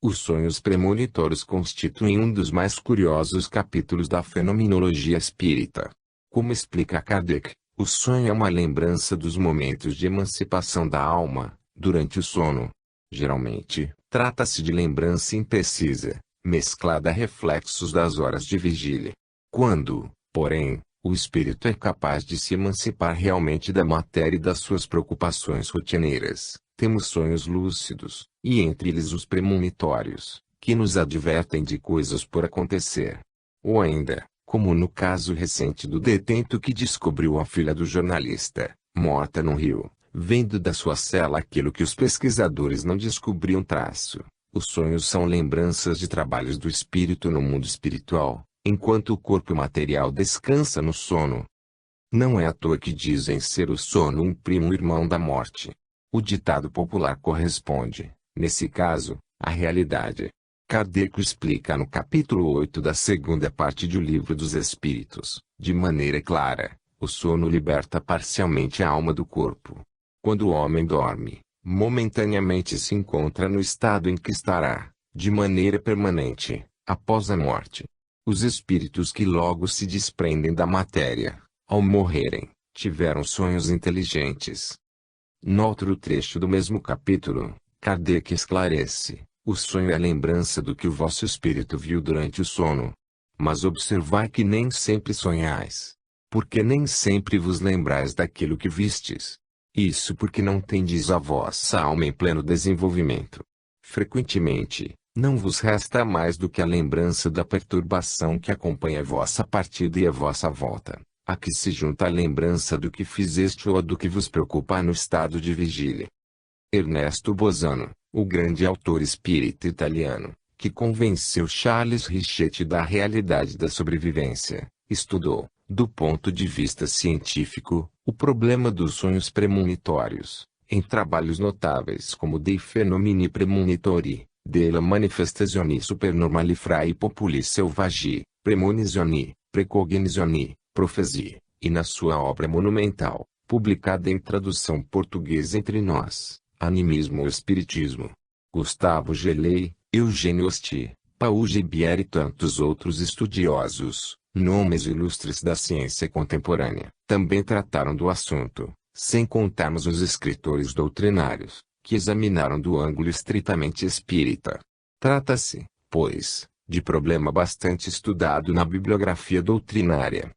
Os sonhos premonitórios constituem um dos mais curiosos capítulos da fenomenologia espírita. Como explica Kardec, o sonho é uma lembrança dos momentos de emancipação da alma, durante o sono. Geralmente, trata-se de lembrança imprecisa, mesclada a reflexos das horas de vigília. Quando, porém, o espírito é capaz de se emancipar realmente da matéria e das suas preocupações rotineiras, temos sonhos lúcidos, e entre eles os premonitórios, que nos advertem de coisas por acontecer. Ou ainda, como no caso recente do detento que descobriu a filha do jornalista, morta no rio, vendo da sua cela aquilo que os pesquisadores não descobriam traço. Os sonhos são lembranças de trabalhos do espírito no mundo espiritual, enquanto o corpo material descansa no sono. Não é à toa que dizem ser o sono um primo irmão da morte. O ditado popular corresponde, nesse caso, à realidade. Kardec explica no capítulo 8 da segunda parte do Livro dos Espíritos, de maneira clara: o sono liberta parcialmente a alma do corpo. Quando o homem dorme, momentaneamente se encontra no estado em que estará, de maneira permanente, após a morte. Os espíritos que logo se desprendem da matéria, ao morrerem, tiveram sonhos inteligentes. No outro trecho do mesmo capítulo, Kardec esclarece: o sonho é a lembrança do que o vosso espírito viu durante o sono. Mas observai que nem sempre sonhais, porque nem sempre vos lembrais daquilo que vistes. Isso porque não tendes a vossa alma em pleno desenvolvimento. Frequentemente, não vos resta mais do que a lembrança da perturbação que acompanha a vossa partida e a vossa volta, a que se junta a lembrança do que fizeste ou do que vos preocupa no estado de vigília. Ernesto Bozano, o grande autor espírita italiano, que convenceu Charles Richetti da realidade da sobrevivência, estudou, do ponto de vista científico, o problema dos sonhos premonitórios, em trabalhos notáveis como De Fenomini Premonitori, della Manifestazioni Supernormali fra i Populi Selvaggi, Premonizioni, Precognizioni, Profezie, e na sua obra monumental, publicada em tradução portuguesa Entre Nós, Animismo ou Espiritismo. Gustavo Gelei, Eugênio Osti, Paul Gibier e tantos outros estudiosos, nomes ilustres da ciência contemporânea, também trataram do assunto, sem contarmos os escritores doutrinários, que examinaram do ângulo estritamente espírita. Trata-se, pois, de problema bastante estudado na bibliografia doutrinária.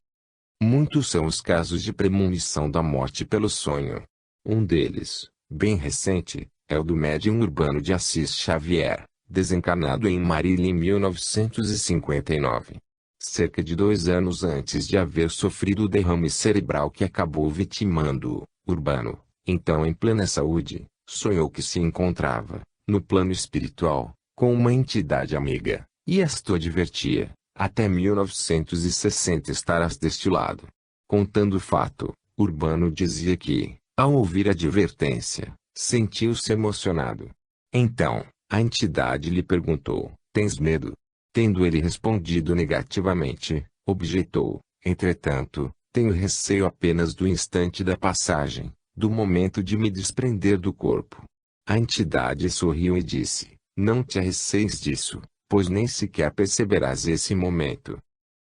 Muitos são os casos de premonição da morte pelo sonho. Um deles, bem recente, é o do médium Urbano de Assis Xavier, desencarnado em Marília em 1959. Cerca de 2 anos antes de haver sofrido o derrame cerebral que acabou vitimando-o, Urbano, então em plena saúde, sonhou que se encontrava, no plano espiritual, com uma entidade amiga, e esta o advertia: até 1960 estarás deste lado. Contando o fato, Urbano dizia que, ao ouvir a advertência, sentiu-se emocionado. Então, a entidade lhe perguntou: tens medo? Tendo ele respondido negativamente, objetou: entretanto, tenho receio apenas do instante da passagem, do momento de me desprender do corpo. A entidade sorriu e disse: não te receis disso, pois nem sequer perceberás esse momento.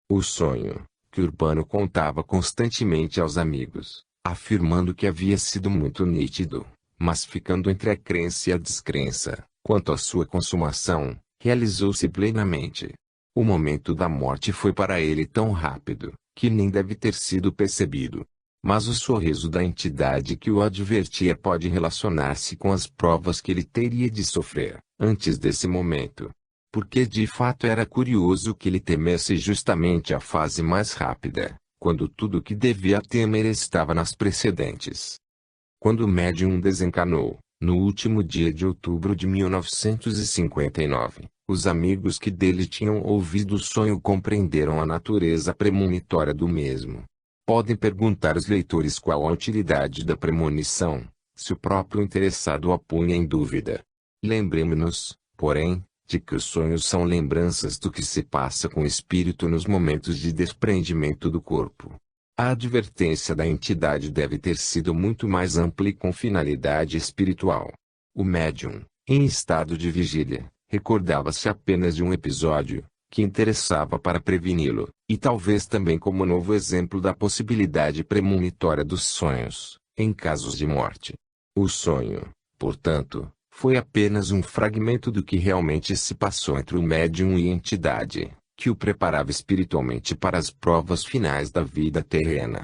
O sonho, que Urbano contava constantemente aos amigos, afirmando que havia sido muito nítido, mas ficando entre a crença e a descrença, quanto à sua consumação, realizou-se plenamente. O momento da morte foi para ele tão rápido, que nem deve ter sido percebido. Mas o sorriso da entidade que o advertia pode relacionar-se com as provas que ele teria de sofrer, antes desse momento. Porque de fato era curioso que ele temesse justamente a fase mais rápida, quando tudo o que devia temer estava nas precedentes. Quando o médium desencanou, no último dia de outubro de 1959, os amigos que dele tinham ouvido o sonho compreenderam a natureza premonitória do mesmo. Podem perguntar os leitores qual a utilidade da premonição, se o próprio interessado a punha em dúvida. Lembremos-nos, porém, de que os sonhos são lembranças do que se passa com o espírito nos momentos de desprendimento do corpo. A advertência da entidade deve ter sido muito mais ampla e com finalidade espiritual. O médium, em estado de vigília, recordava-se apenas de um episódio, que interessava para preveni-lo, e talvez também como novo exemplo da possibilidade premonitória dos sonhos, em casos de morte. O sonho, portanto, foi apenas um fragmento do que realmente se passou entre o médium e a entidade, que o preparava espiritualmente para as provas finais da vida terrena.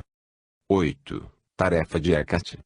8. Tarefa de Hecate.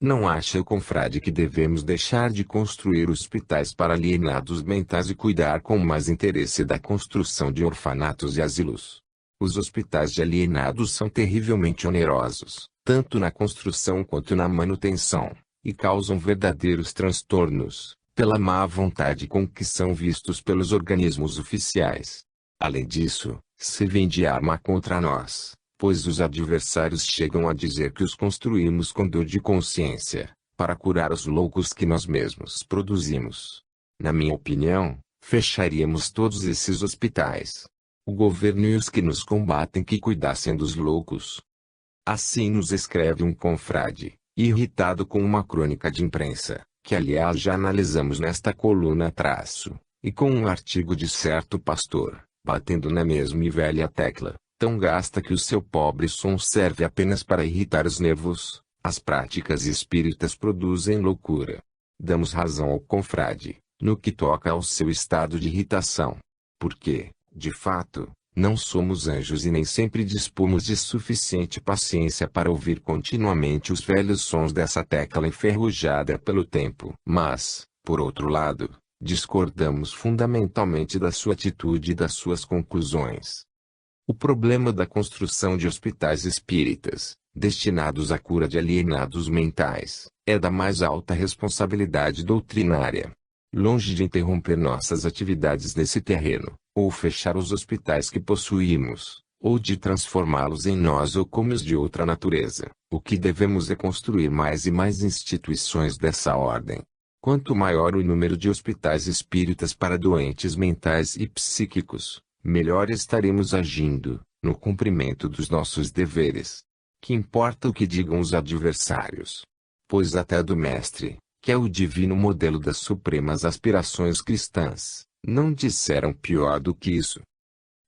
Não acha o confrade que devemos deixar de construir hospitais para alienados mentais e cuidar com mais interesse da construção de orfanatos e asilos? Os hospitais de alienados são terrivelmente onerosos, tanto na construção quanto na manutenção, e causam verdadeiros transtornos, pela má vontade com que são vistos pelos organismos oficiais. Além disso, servem de arma contra nós, pois os adversários chegam a dizer que os construímos com dor de consciência, para curar os loucos que nós mesmos produzimos. Na minha opinião, fecharíamos todos esses hospitais. O governo e os que nos combatem que cuidassem dos loucos. Assim nos escreve um confrade, irritado com uma crônica de imprensa, que aliás já analisamos nesta coluna traço, e com um artigo de certo pastor, batendo na mesma e velha tecla, tão gasta que o seu pobre som serve apenas para irritar os nervos. As práticas espíritas produzem loucura. Damos razão ao confrade, no que toca ao seu estado de irritação. Porque, de fato, não somos anjos e nem sempre dispomos de suficiente paciência para ouvir continuamente os velhos sons dessa tecla enferrujada pelo tempo. Mas, por outro lado, discordamos fundamentalmente da sua atitude e das suas conclusões. O problema da construção de hospitais espíritas, destinados à cura de alienados mentais, é da mais alta responsabilidade doutrinária. Longe de interromper nossas atividades nesse terreno, ou fechar os hospitais que possuímos, ou de transformá-los em nós ou como os de outra natureza, o que devemos é construir mais e mais instituições dessa ordem. Quanto maior o número de hospitais espíritas para doentes mentais e psíquicos, melhor estaremos agindo, no cumprimento dos nossos deveres. Que importa o que digam os adversários? Pois até do Mestre, que é o divino modelo das supremas aspirações cristãs, não disseram pior do que isso.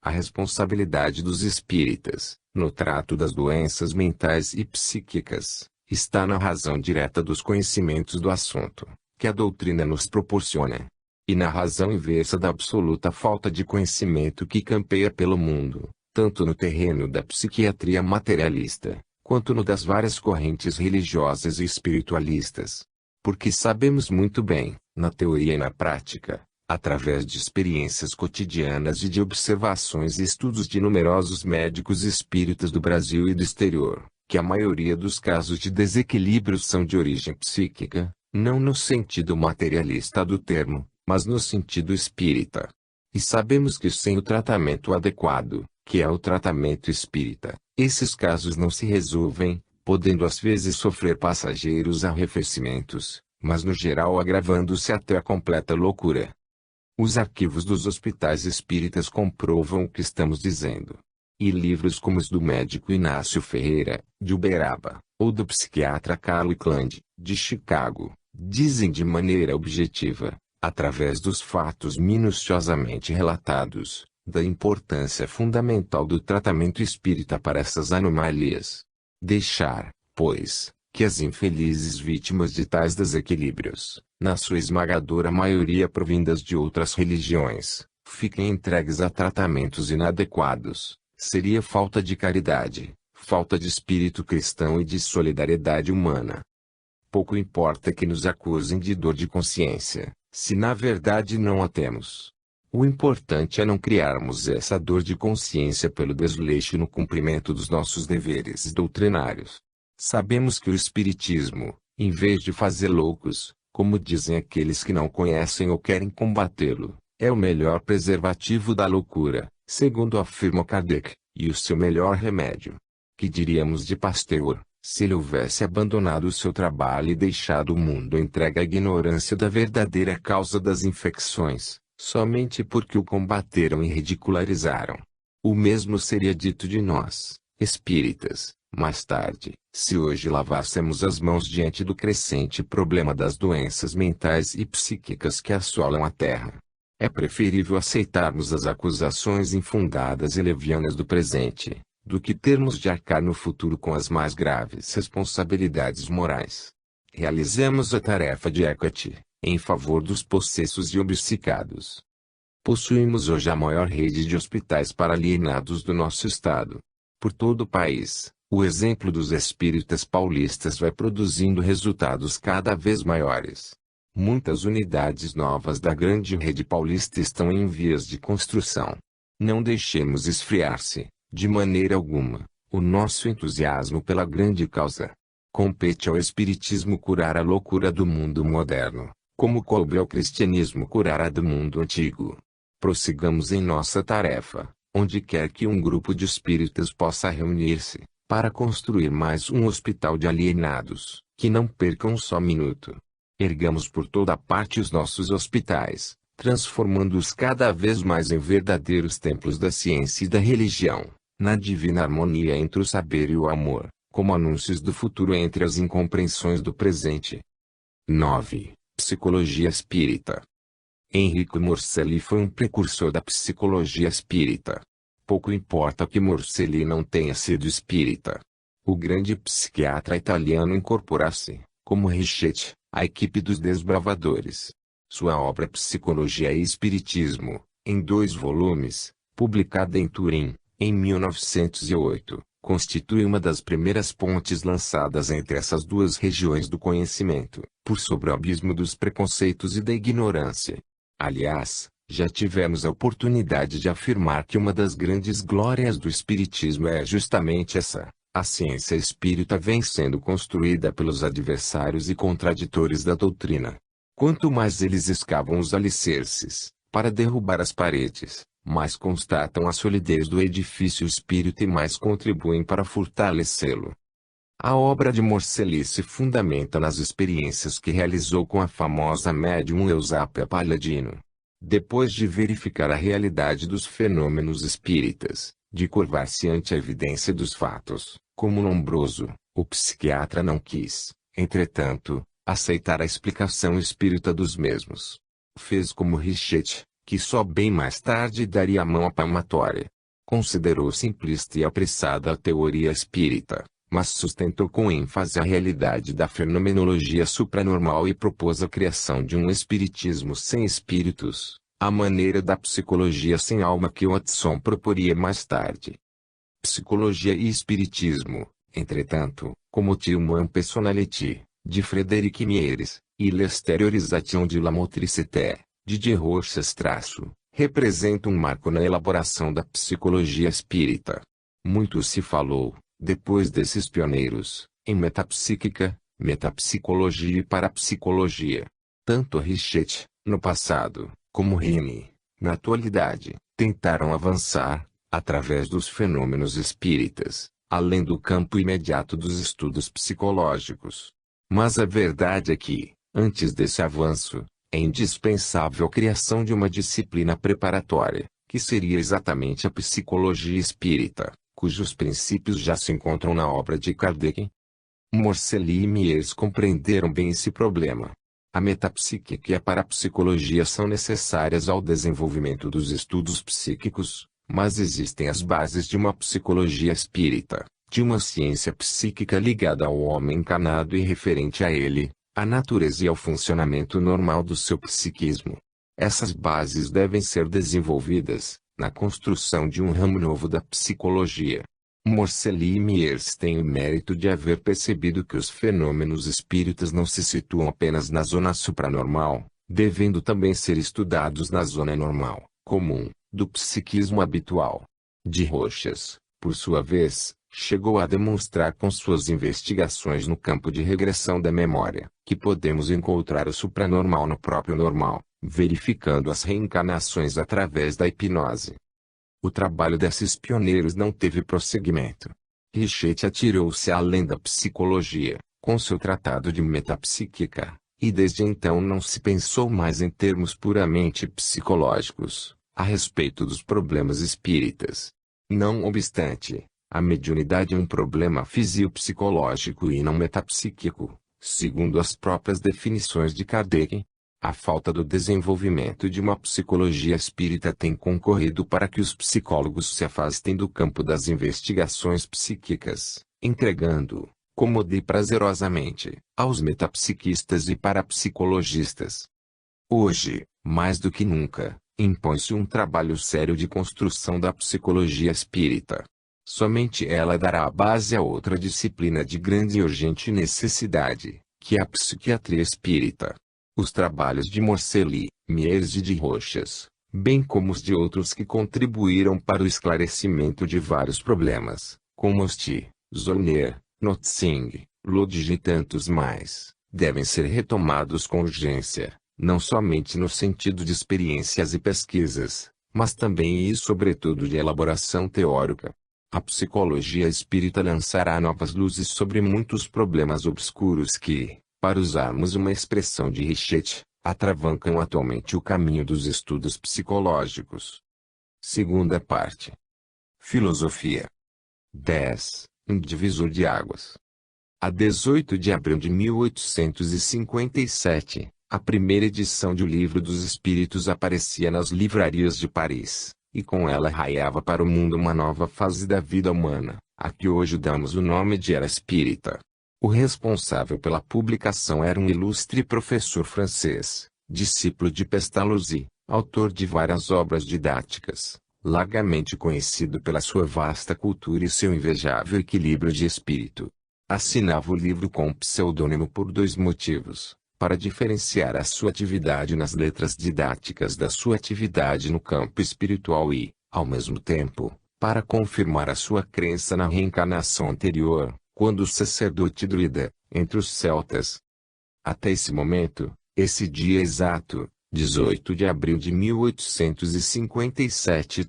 A responsabilidade dos espíritas, no trato das doenças mentais e psíquicas, está na razão direta dos conhecimentos do assunto, que a doutrina nos proporciona, e na razão inversa da absoluta falta de conhecimento que campeia pelo mundo, tanto no terreno da psiquiatria materialista, quanto no das várias correntes religiosas e espiritualistas. Porque sabemos muito bem, na teoria e na prática, através de experiências cotidianas e de observações e estudos de numerosos médicos espíritas do Brasil e do exterior, que a maioria dos casos de desequilíbrio são de origem psíquica, não no sentido materialista do termo, mas no sentido espírita. E sabemos que sem o tratamento adequado, que é o tratamento espírita, esses casos não se resolvem, podendo às vezes sofrer passageiros arrefecimentos, mas no geral agravando-se até a completa loucura. Os arquivos dos hospitais espíritas comprovam o que estamos dizendo. E livros como os do médico Inácio Ferreira, de Uberaba, ou do psiquiatra Carl Kland, de Chicago, dizem de maneira objetiva, através dos fatos minuciosamente relatados, da importância fundamental do tratamento espírita para essas anomalias. Deixar, pois, que as infelizes vítimas de tais desequilíbrios, na sua esmagadora maioria provindas de outras religiões, fiquem entregues a tratamentos inadequados, seria falta de caridade, falta de espírito cristão e de solidariedade humana. Pouco importa que nos acusem de dor de consciência, se na verdade não a temos. O importante é não criarmos essa dor de consciência pelo desleixo no cumprimento dos nossos deveres doutrinários. Sabemos que o Espiritismo, em vez de fazer loucos, como dizem aqueles que não conhecem ou querem combatê-lo, é o melhor preservativo da loucura, segundo afirma Kardec, e o seu melhor remédio. Que diríamos de Pasteur, se ele houvesse abandonado o seu trabalho e deixado o mundo entregue à ignorância da verdadeira causa das infecções, somente porque o combateram e ridicularizaram? O mesmo seria dito de nós, espíritas, mais tarde, se hoje lavássemos as mãos diante do crescente problema das doenças mentais e psíquicas que assolam a Terra. É preferível aceitarmos as acusações infundadas e levianas do presente, do que termos de arcar no futuro com as mais graves responsabilidades morais. Realizemos a tarefa de Hecate, em favor dos possessos e obcecados. Possuímos hoje a maior rede de hospitais para alienados do nosso estado. Por todo o país, o exemplo dos espíritas paulistas vai produzindo resultados cada vez maiores. Muitas unidades novas da grande rede paulista estão em vias de construção. Não deixemos esfriar-se, de maneira alguma, o nosso entusiasmo pela grande causa. Compete ao Espiritismo curar a loucura do mundo moderno, como coube ao cristianismo curar a do mundo antigo. Prossigamos em nossa tarefa, onde quer que um grupo de espíritas possa reunir-se, para construir mais um hospital de alienados, que não percam um só minuto. Ergamos por toda parte os nossos hospitais, transformando-os cada vez mais em verdadeiros templos da ciência e da religião, na divina harmonia entre o saber e o amor, como anúncios do futuro entre as incompreensões do presente. 9. Psicologia espírita. Enrico Morselli foi um precursor da psicologia espírita. Pouco importa que Morselli não tenha sido espírita. O grande psiquiatra italiano incorporasse, como Richetti, a equipe dos desbravadores. Sua obra Psicologia e Espiritismo, em 2 volumes, publicada em Turim, em 1908, constitui uma das primeiras pontes lançadas entre essas duas regiões do conhecimento, por sobre o abismo dos preconceitos e da ignorância. Aliás, já tivemos a oportunidade de afirmar que uma das grandes glórias do Espiritismo é justamente essa. A ciência espírita vem sendo construída pelos adversários e contraditores da doutrina. Quanto mais eles escavam os alicerces, para derrubar as paredes, mais constatam a solidez do edifício espírita e mais contribuem para fortalecê-lo. A obra de Morselli se fundamenta nas experiências que realizou com a famosa médium Eusápia Palladino. Depois de verificar a realidade dos fenômenos espíritas, de curvar-se ante a evidência dos fatos, como Lombroso, o psiquiatra não quis, entretanto, aceitar a explicação espírita dos mesmos. Fez como Richetti, que só bem mais tarde daria a mão à palmatória. Considerou simplista e apressada a teoria espírita, mas sustentou com ênfase a realidade da fenomenologia supranormal e propôs a criação de um espiritismo sem espíritos, à maneira da psicologia sem alma que Watson proporia mais tarde. Psicologia e Espiritismo, entretanto, como Human Personality, de Frederic Mieres, e L'Extériorisation de la Motricité, de Rochas-, representa um marco na elaboração da psicologia espírita. Muito se falou, depois desses pioneiros, em metapsíquica, metapsicologia e parapsicologia. Tanto Richetti, no passado, como Remy, na atualidade, tentaram avançar, através dos fenômenos espíritas, além do campo imediato dos estudos psicológicos. Mas a verdade é que, antes desse avanço, é indispensável a criação de uma disciplina preparatória, que seria exatamente a psicologia espírita, cujos princípios já se encontram na obra de Kardec. Morcelli e Miers compreenderam bem esse problema. A metapsíquica e a parapsicologia são necessárias ao desenvolvimento dos estudos psíquicos, mas existem as bases de uma psicologia espírita, de uma ciência psíquica ligada ao homem encarnado e referente a ele, à natureza e ao funcionamento normal do seu psiquismo. Essas bases devem ser desenvolvidas, na construção de um ramo novo da psicologia. Morcelli e Miers têm o mérito de haver percebido que os fenômenos espíritas não se situam apenas na zona supranormal, devendo também ser estudados na zona normal, comum, do psiquismo habitual. De Rochas, por sua vez, chegou a demonstrar com suas investigações no campo de regressão da memória, que podemos encontrar o supranormal no próprio normal, verificando as reencarnações através da hipnose. O trabalho desses pioneiros não teve prosseguimento. Richetti atirou-se além da psicologia, com seu tratado de metapsíquica, e desde então não se pensou mais em termos puramente psicológicos, a respeito dos problemas espíritas. Não obstante, a mediunidade é um problema fisiopsicológico e não metapsíquico, segundo as próprias definições de Kardec. A falta do desenvolvimento de uma psicologia espírita tem concorrido para que os psicólogos se afastem do campo das investigações psíquicas, entregando, cômoda e prazerosamente, aos metapsiquistas e parapsicologistas. Hoje, mais do que nunca, impõe-se um trabalho sério de construção da psicologia espírita. Somente ela dará a base a outra disciplina de grande e urgente necessidade, que é a psiquiatria espírita. Os trabalhos de Morcelli, Miers e de Rochas, bem como os de outros que contribuíram para o esclarecimento de vários problemas, como Sti, Zollner, Notzing, Lodge e tantos mais, devem ser retomados com urgência, não somente no sentido de experiências e pesquisas, mas também e sobretudo de elaboração teórica. A psicologia espírita lançará novas luzes sobre muitos problemas obscuros que, para usarmos uma expressão de Richetti, atravancam atualmente o caminho dos estudos psicológicos. Segunda parte. Filosofia. 10. Um divisor de águas. A 18 de abril de 1857, a primeira edição de O Livro dos Espíritos aparecia nas livrarias de Paris, e com ela raiava para o mundo uma nova fase da vida humana, a que hoje damos o nome de Era Espírita. O responsável pela publicação era um ilustre professor francês, discípulo de Pestalozzi, autor de várias obras didáticas, largamente conhecido pela sua vasta cultura e seu invejável equilíbrio de espírito. Assinava o livro com um pseudônimo por dois motivos: para diferenciar a sua atividade nas letras didáticas da sua atividade no campo espiritual e, ao mesmo tempo, para confirmar a sua crença na reencarnação anterior, quando o sacerdote druida, entre os celtas. Até esse momento, esse dia exato, 18 de abril de 1857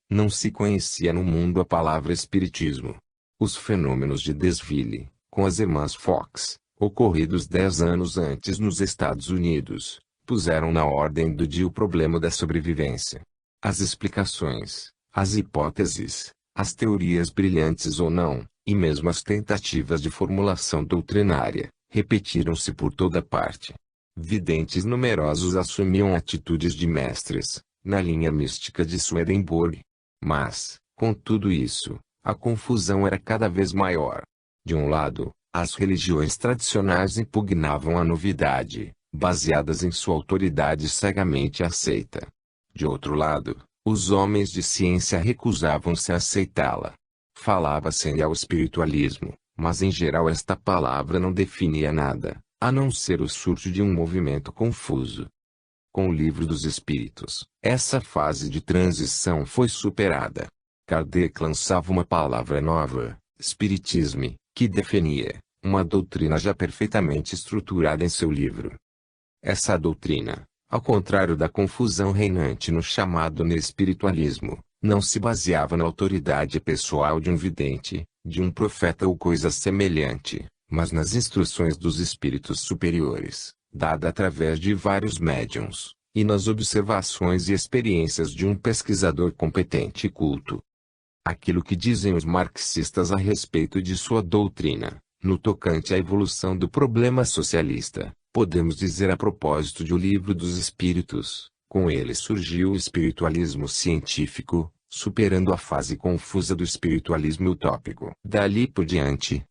não se conhecia no mundo a palavra espiritismo. Os fenômenos de Desville, com as irmãs Fox, ocorridos 10 anos antes nos Estados Unidos, puseram na ordem do dia o problema da sobrevivência. As explicações, as hipóteses, as teorias brilhantes ou não, e mesmo as tentativas de formulação doutrinária, repetiram-se por toda parte. Videntes numerosos assumiam atitudes de mestres, na linha mística de Swedenborg. Mas, com tudo isso, a confusão era cada vez maior. De um lado, as religiões tradicionais impugnavam a novidade, baseadas em sua autoridade cegamente aceita. De outro lado, os homens de ciência recusavam-se a aceitá-la. Falava-se ao espiritualismo, mas em geral esta palavra não definia nada, a não ser o surto de um movimento confuso. Com o Livro dos Espíritos, essa fase de transição foi superada. Kardec lançava uma palavra nova, espiritismo, que definia uma doutrina já perfeitamente estruturada em seu livro. Essa doutrina, ao contrário da confusão reinante no chamado neoespiritualismo, não se baseava na autoridade pessoal de um vidente, de um profeta ou coisa semelhante, mas nas instruções dos espíritos superiores, dada através de vários médiuns, e nas observações e experiências de um pesquisador competente e culto. Aquilo que dizem os marxistas a respeito de sua doutrina, No tocante à evolução do problema socialista, podemos dizer a propósito de O Livro dos Espíritos, com ele surgiu o espiritualismo científico, superando a fase confusa do espiritualismo utópico. Dali por diante,